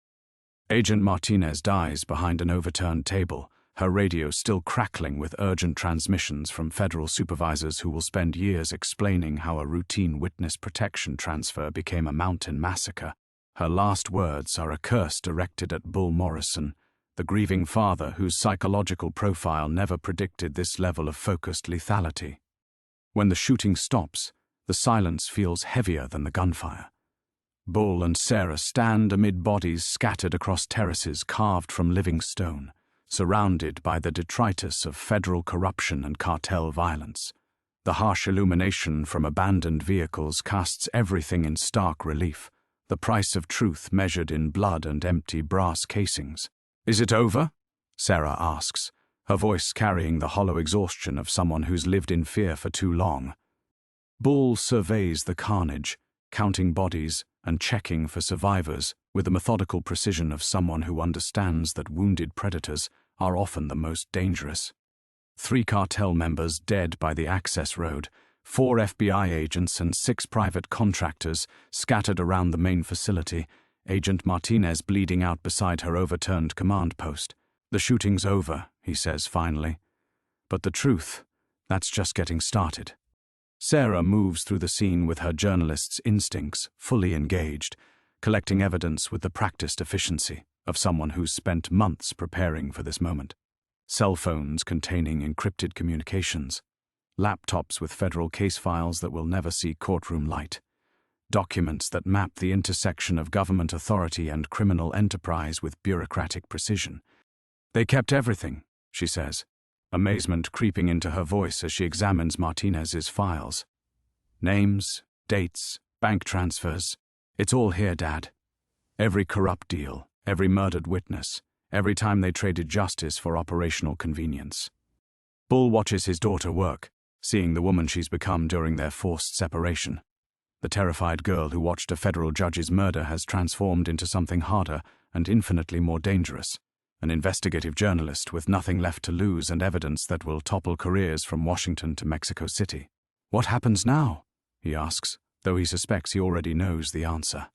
Agent Martinez dies behind an overturned table, her radio still crackling with urgent transmissions from federal supervisors who will spend years explaining how a routine witness protection transfer became a mountain massacre. Her last words are a curse directed at Bull Morrison, the grieving father whose psychological profile never predicted this level of focused lethality. When the shooting stops, the silence feels heavier than the gunfire. Bull and Sarah stand amid bodies scattered across terraces carved from living stone, surrounded by the detritus of federal corruption and cartel violence. The harsh illumination from abandoned vehicles casts everything in stark relief, the price of truth measured in blood and empty brass casings. "Is it over?" Sarah asks, her voice carrying the hollow exhaustion of someone who's lived in fear for too long. Bull surveys the carnage, counting bodies and checking for survivors with the methodical precision of someone who understands that wounded predators are often the most dangerous. 3 cartel members dead by the access road, 4 FBI agents and 6 private contractors scattered around the main facility, Agent Martinez bleeding out beside her overturned command post. "The shooting's over," he says finally. "But the truth, that's just getting started." Sarah moves through the scene with her journalist's instincts fully engaged, collecting evidence with the practiced efficiency of someone who's spent months preparing for this moment. Cell phones containing encrypted communications, laptops with federal case files that will never see courtroom light, documents that map the intersection of government authority and criminal enterprise with bureaucratic precision. "They kept everything," she says, amazement creeping into her voice as she examines Martinez's files. "Names, dates, bank transfers. It's all here, Dad. Every corrupt deal, every murdered witness, every time they traded justice for operational convenience." Bull watches his daughter work, seeing the woman she's become during their forced separation. The terrified girl who watched a federal judge's murder has transformed into something harder and infinitely more dangerous, an investigative journalist with nothing left to lose and evidence that will topple careers from Washington to Mexico City. "What happens now?" he asks, though he suspects he already knows the answer.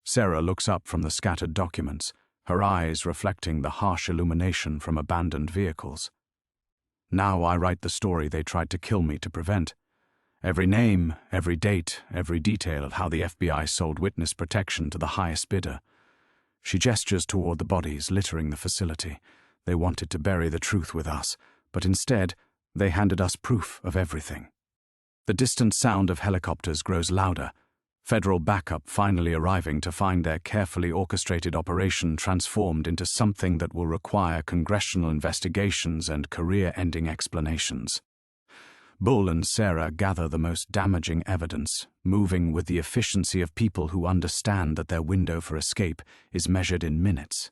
Sarah looks up from the scattered documents, her eyes reflecting the harsh illumination from abandoned vehicles. "Now I write the story they tried to kill me to prevent. Every name, every date, every detail of how the FBI sold witness protection to the highest bidder." She gestures toward the bodies littering the facility. "They wanted to bury the truth with us, but instead, they handed us proof of everything." The distant sound of helicopters grows louder, federal backup finally arriving to find their carefully orchestrated operation transformed into something that will require congressional investigations and career-ending explanations. Bull and Sarah gather the most damaging evidence, moving with the efficiency of people who understand that their window for escape is measured in minutes.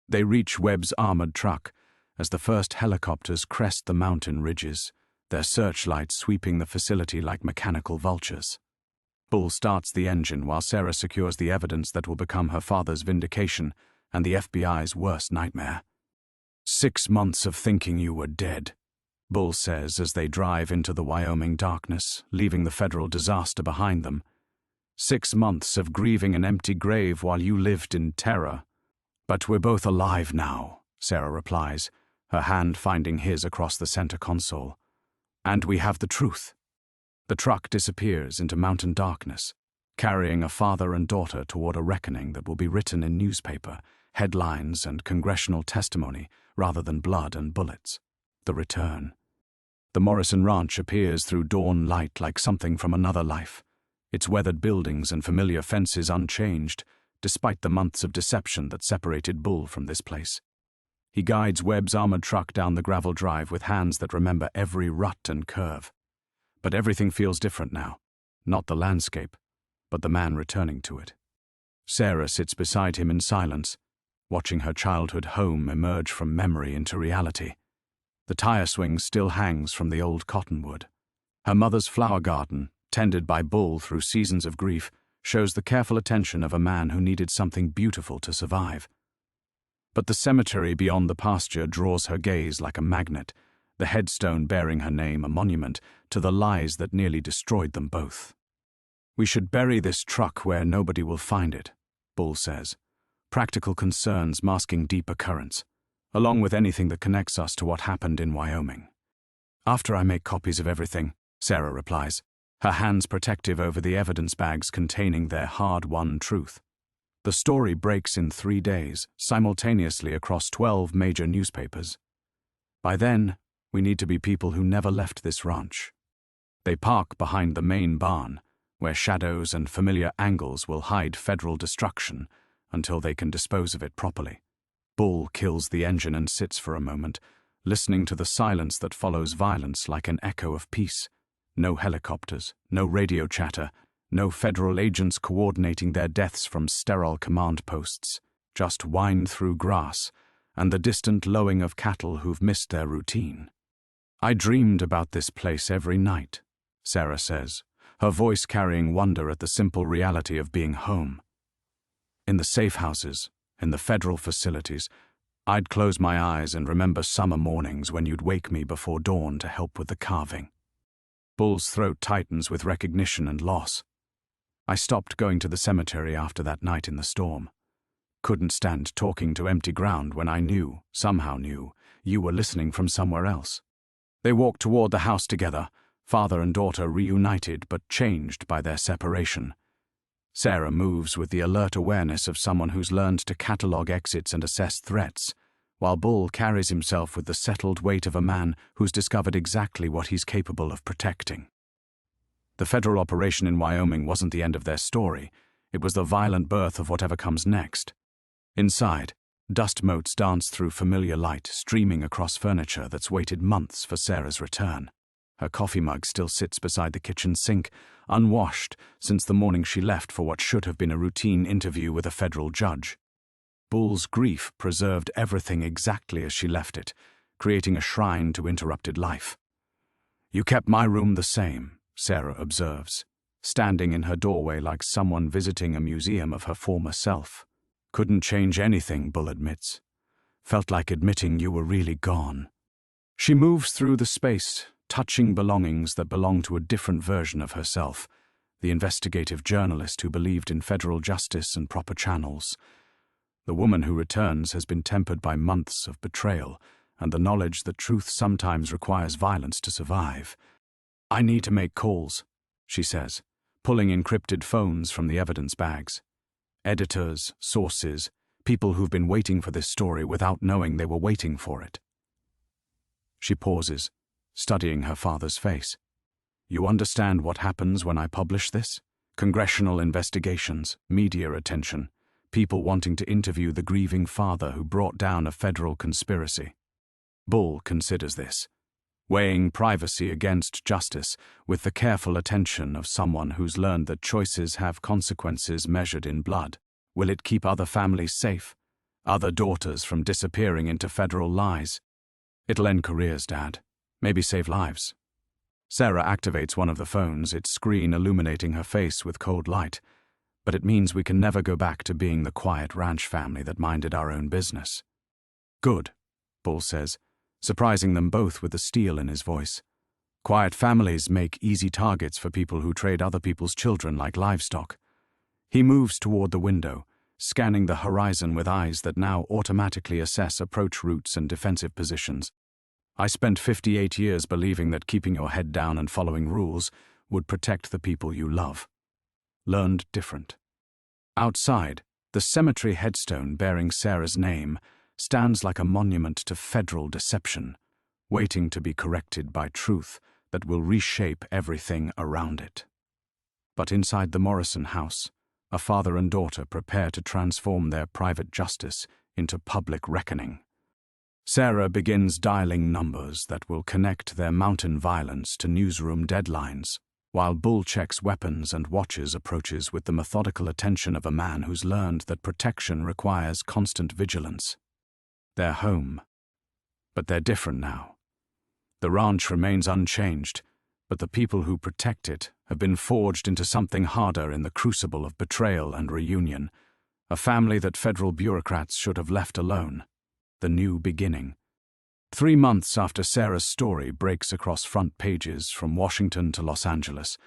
They reach Webb's armored truck as the first helicopters crest the mountain ridges, their searchlights sweeping the facility like mechanical vultures. Bull starts the engine while Sarah secures the evidence that will become her father's vindication and the FBI's worst nightmare. 6 months of thinking you were dead," Bull says as they drive into the Wyoming darkness, leaving the federal disaster behind them. 6 months of grieving an empty grave while you lived in terror." "But we're both alive now," Sarah replies, her hand finding his across the center console. "And we have the truth." The truck disappears into mountain darkness, carrying a father and daughter toward a reckoning that will be written in newspaper, headlines, and congressional testimony rather than blood and bullets. The return. The Morrison Ranch appears through dawn light like something from another life, its weathered buildings and familiar fences unchanged, despite the months of deception that separated Bull from this place. He guides Webb's armored truck down the gravel drive with hands that remember every rut and curve. But everything feels different now. Not the landscape, but the man returning to it. Sarah sits beside him in silence, watching her childhood home emerge from memory into reality. The tire swing still hangs from the old cottonwood. Her mother's flower garden, tended by Bull through seasons of grief, shows the careful attention of a man who needed something beautiful to survive. But the cemetery beyond the pasture draws her gaze like a magnet, the headstone bearing her name a monument to the lies that nearly destroyed them both. "We should bury this truck where nobody will find it," Bull says, practical concerns masking deeper currents, along with anything that connects us to what happened in Wyoming. "After I make copies of everything," Sarah replies, her hands protective over the evidence bags containing their hard-won truth. The story breaks in 3 days, simultaneously across 12 major newspapers. By then, we need to be people who never left this ranch. They park behind the main barn, where shadows and familiar angles will hide federal destruction until they can dispose of it properly. Bull kills the engine and sits for a moment, listening to the silence that follows violence like an echo of peace. No helicopters, no radio chatter, no federal agents coordinating their deaths from sterile command posts, just wind through grass and the distant lowing of cattle who've missed their routine. "I dreamed about this place every night," Sarah says, her voice carrying wonder at the simple reality of being home. "In the safe houses, in the federal facilities, I'd close my eyes and remember summer mornings when you'd wake me before dawn to help with the carving." Bull's throat tightens with recognition and loss. "I stopped going to the cemetery after that night in the storm. Couldn't stand talking to empty ground when I knew, somehow knew, you were listening from somewhere else." They walk toward the house together, father and daughter reunited but changed by their separation. Sarah moves with the alert awareness of someone who's learned to catalog exits and assess threats, while Bull carries himself with the settled weight of a man who's discovered exactly what he's capable of protecting. The federal operation in Wyoming wasn't the end of their story. It was the violent birth of whatever comes next. Inside, dust motes dance through familiar light, streaming across furniture that's waited months for Sarah's return. Her coffee mug still sits beside the kitchen sink, unwashed since the morning she left for what should have been a routine interview with a federal judge. Bull's grief preserved everything exactly as she left it, creating a shrine to interrupted life. "You kept my room the same," Sarah observes, standing in her doorway like someone visiting a museum of her former self. "Couldn't change anything," Bull admits. "Felt like admitting you were really gone." She moves through the space, touching belongings that belong to a different version of herself, the investigative journalist who believed in federal justice and proper channels. The woman who returns has been tempered by months of betrayal and the knowledge that truth sometimes requires violence to survive. "I need to make calls," she says, pulling encrypted phones from the evidence bags. Editors, sources, people who've been waiting for this story without knowing they were waiting for it. She pauses, studying her father's face. "You understand what happens when I publish this? Congressional investigations, media attention, people wanting to interview the grieving father who brought down a federal conspiracy." Bull considers this, weighing privacy against justice with the careful attention of someone who's learned that choices have consequences measured in blood. Will it keep other families safe? Other daughters from disappearing into federal lies? "It'll end careers, Dad. Maybe save lives." Sarah activates one of the phones, its screen illuminating her face with cold light. "But it means we can never go back to being the quiet ranch family that minded our own business." "Good," Bull says, surprising them both with the steel in his voice. "Quiet families make easy targets for people who trade other people's children like livestock." He moves toward the window, scanning the horizon with eyes that now automatically assess approach routes and defensive positions. "I spent 58 years believing that keeping your head down and following rules would protect the people you love. Learned different. Outside, the cemetery headstone bearing Sarah's name stands like a monument to federal deception, waiting to be corrected by truth that will reshape everything around it. But inside the Morrison house, a father and daughter prepare to transform their private justice into public reckoning. Sarah begins dialing numbers that will connect their mountain violence to newsroom deadlines, while Bull checks weapons and watches approaches with the methodical attention of a man who's learned that protection requires constant vigilance. They're home. But they're different now. The ranch remains unchanged, but the people who protect it have been forged into something harder in the crucible of betrayal and reunion, a family that federal bureaucrats should have left alone. The new beginning. 3 months after Sarah's story breaks across front pages from Washington to Los Angeles,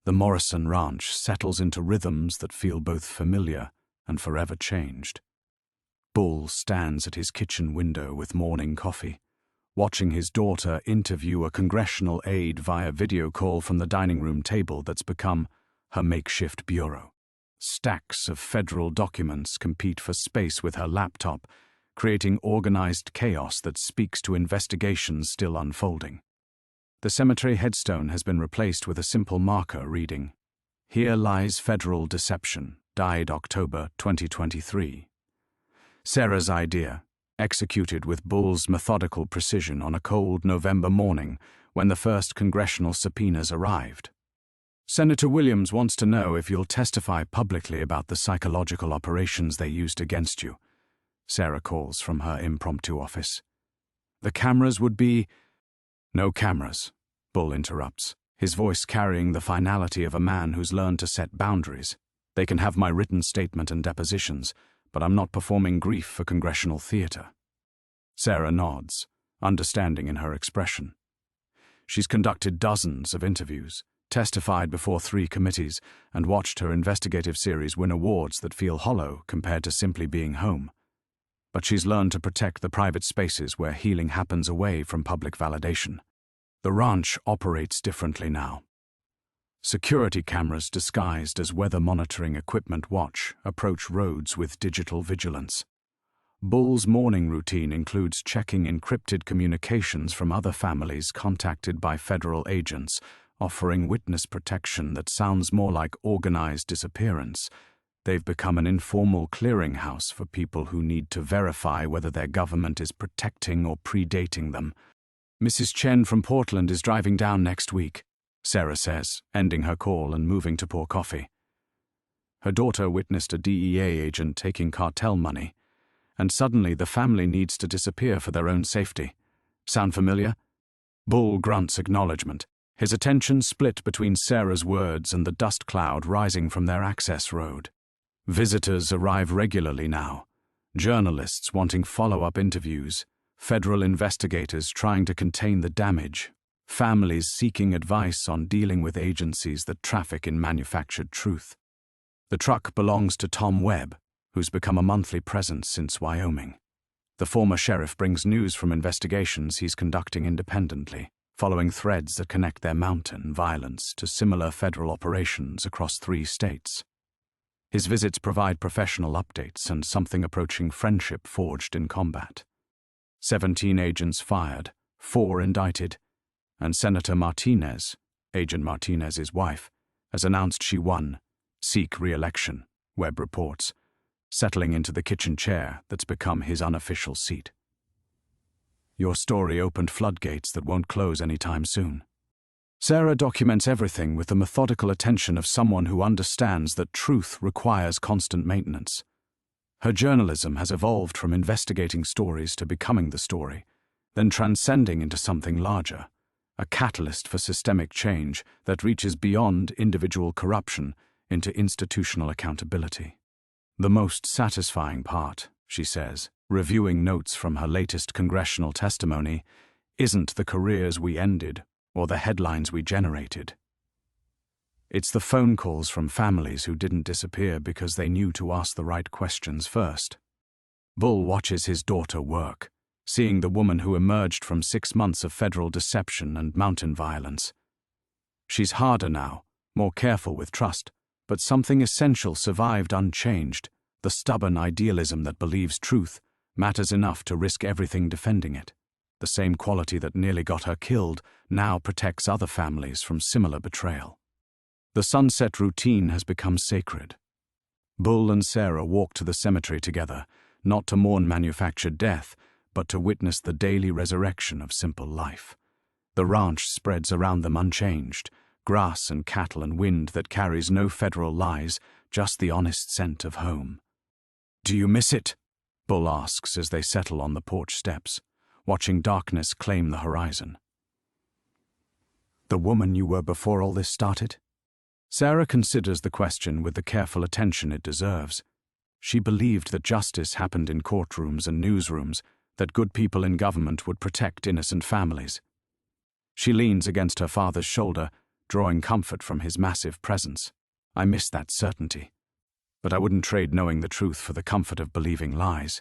the Morrison Ranch settles into rhythms that feel both familiar and forever changed. Bull stands at his kitchen window with morning coffee, watching his daughter interview a congressional aide via video call from the dining room table that's become her makeshift bureau. Stacks of federal documents compete for space with her laptop, creating organized chaos that speaks to investigations still unfolding. The cemetery headstone has been replaced with a simple marker reading, "Here lies federal deception, died October 2023. Sarah's idea, executed with Bull's methodical precision on a cold November morning when the first congressional subpoenas arrived. Senator Williams wants to know if you'll testify publicly about the psychological operations they used against you," Sarah calls from her impromptu office. "The cameras would be—" "No cameras," Bull interrupts, his voice carrying the finality of a man who's learned to set boundaries. "They can have my written statement and depositions, but I'm not performing grief for congressional theater." Sarah nods, understanding in her expression. She's conducted dozens of interviews, testified before 3 committees, and watched her investigative series win awards that feel hollow compared to simply being home. But she's learned to protect the private spaces where healing happens away from public validation. The ranch operates differently now. Security cameras disguised as weather monitoring equipment watch approach roads with digital vigilance. Bull's morning routine includes checking encrypted communications from other families contacted by federal agents, offering witness protection that sounds more like organized disappearance. They've become an informal clearinghouse for people who need to verify whether their government is protecting or predating them. "Mrs. Chen from Portland is driving down next week," Sarah says, ending her call and moving to pour coffee. Her daughter witnessed a DEA agent taking cartel money, and suddenly the family needs to disappear for their own safety. Sound familiar? Bull grunts acknowledgement, his attention split between Sarah's words and the dust cloud rising from their access road. Visitors arrive regularly now, journalists wanting follow-up interviews, federal investigators trying to contain the damage, families seeking advice on dealing with agencies that traffic in manufactured truth. The truck belongs to Tom Webb, who's become a monthly presence since Wyoming. The former sheriff brings news from investigations he's conducting independently, following threads that connect their mountain violence to similar federal operations across 3 states. His visits provide professional updates and something approaching friendship forged in combat. 17 agents fired, 4 indicted, and Senator Martinez, Agent Martinez's wife, has announced she won, seek re-election, Webb reports, settling into the kitchen chair that's become his unofficial seat. "Your story opened floodgates that won't close anytime soon." Sarah documents everything with the methodical attention of someone who understands that truth requires constant maintenance. Her journalism has evolved from investigating stories to becoming the story, then transcending into something larger, a catalyst for systemic change that reaches beyond individual corruption into institutional accountability. "The most satisfying part," she says, reviewing notes from her latest congressional testimony, "isn't the careers we ended or the headlines we generated. It's the phone calls from families who didn't disappear because they knew to ask the right questions first." Bull watches his daughter work, seeing the woman who emerged from 6 months of federal deception and mountain violence. She's harder now, more careful with trust, but something essential survived unchanged, the stubborn idealism that believes truth matters enough to risk everything defending it. The same quality that nearly got her killed now protects other families from similar betrayal. The sunset routine has become sacred. Bull and Sarah walk to the cemetery together, not to mourn manufactured death, but to witness the daily resurrection of simple life. The ranch spreads around them unchanged, grass and cattle and wind that carries no federal lies, just the honest scent of home. "Do you miss it?" Bull asks as they settle on the porch steps, watching darkness claim the horizon. "The woman you were before all this started?" Sarah considers the question with the careful attention it deserves. She believed that justice happened in courtrooms and newsrooms, that good people in government would protect innocent families. She leans against her father's shoulder, drawing comfort from his massive presence. "I miss that certainty. But I wouldn't trade knowing the truth for the comfort of believing lies."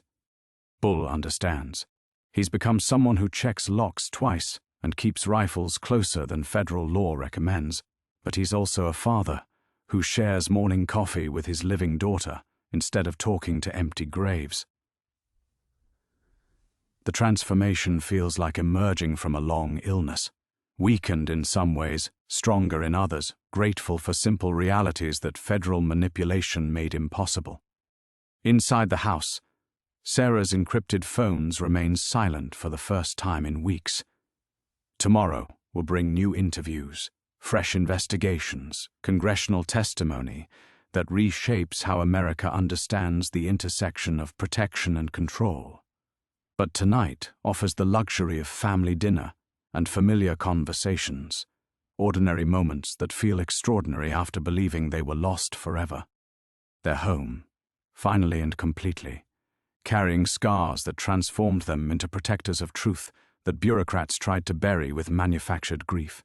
Bull understands. He's become someone who checks locks twice and keeps rifles closer than federal law recommends. But he's also a father who shares morning coffee with his living daughter instead of talking to empty graves. The transformation feels like emerging from a long illness. Weakened in some ways, stronger in others, grateful for simple realities that federal manipulation made impossible. Inside the house, Sarah's encrypted phones remain silent for the first time in weeks. Tomorrow will bring new interviews, fresh investigations, congressional testimony that reshapes how America understands the intersection of protection and control. But tonight offers the luxury of family dinner and familiar conversations, ordinary moments that feel extraordinary after believing they were lost forever. They're home, finally and completely, carrying scars that transformed them into protectors of truth that bureaucrats tried to bury with manufactured grief.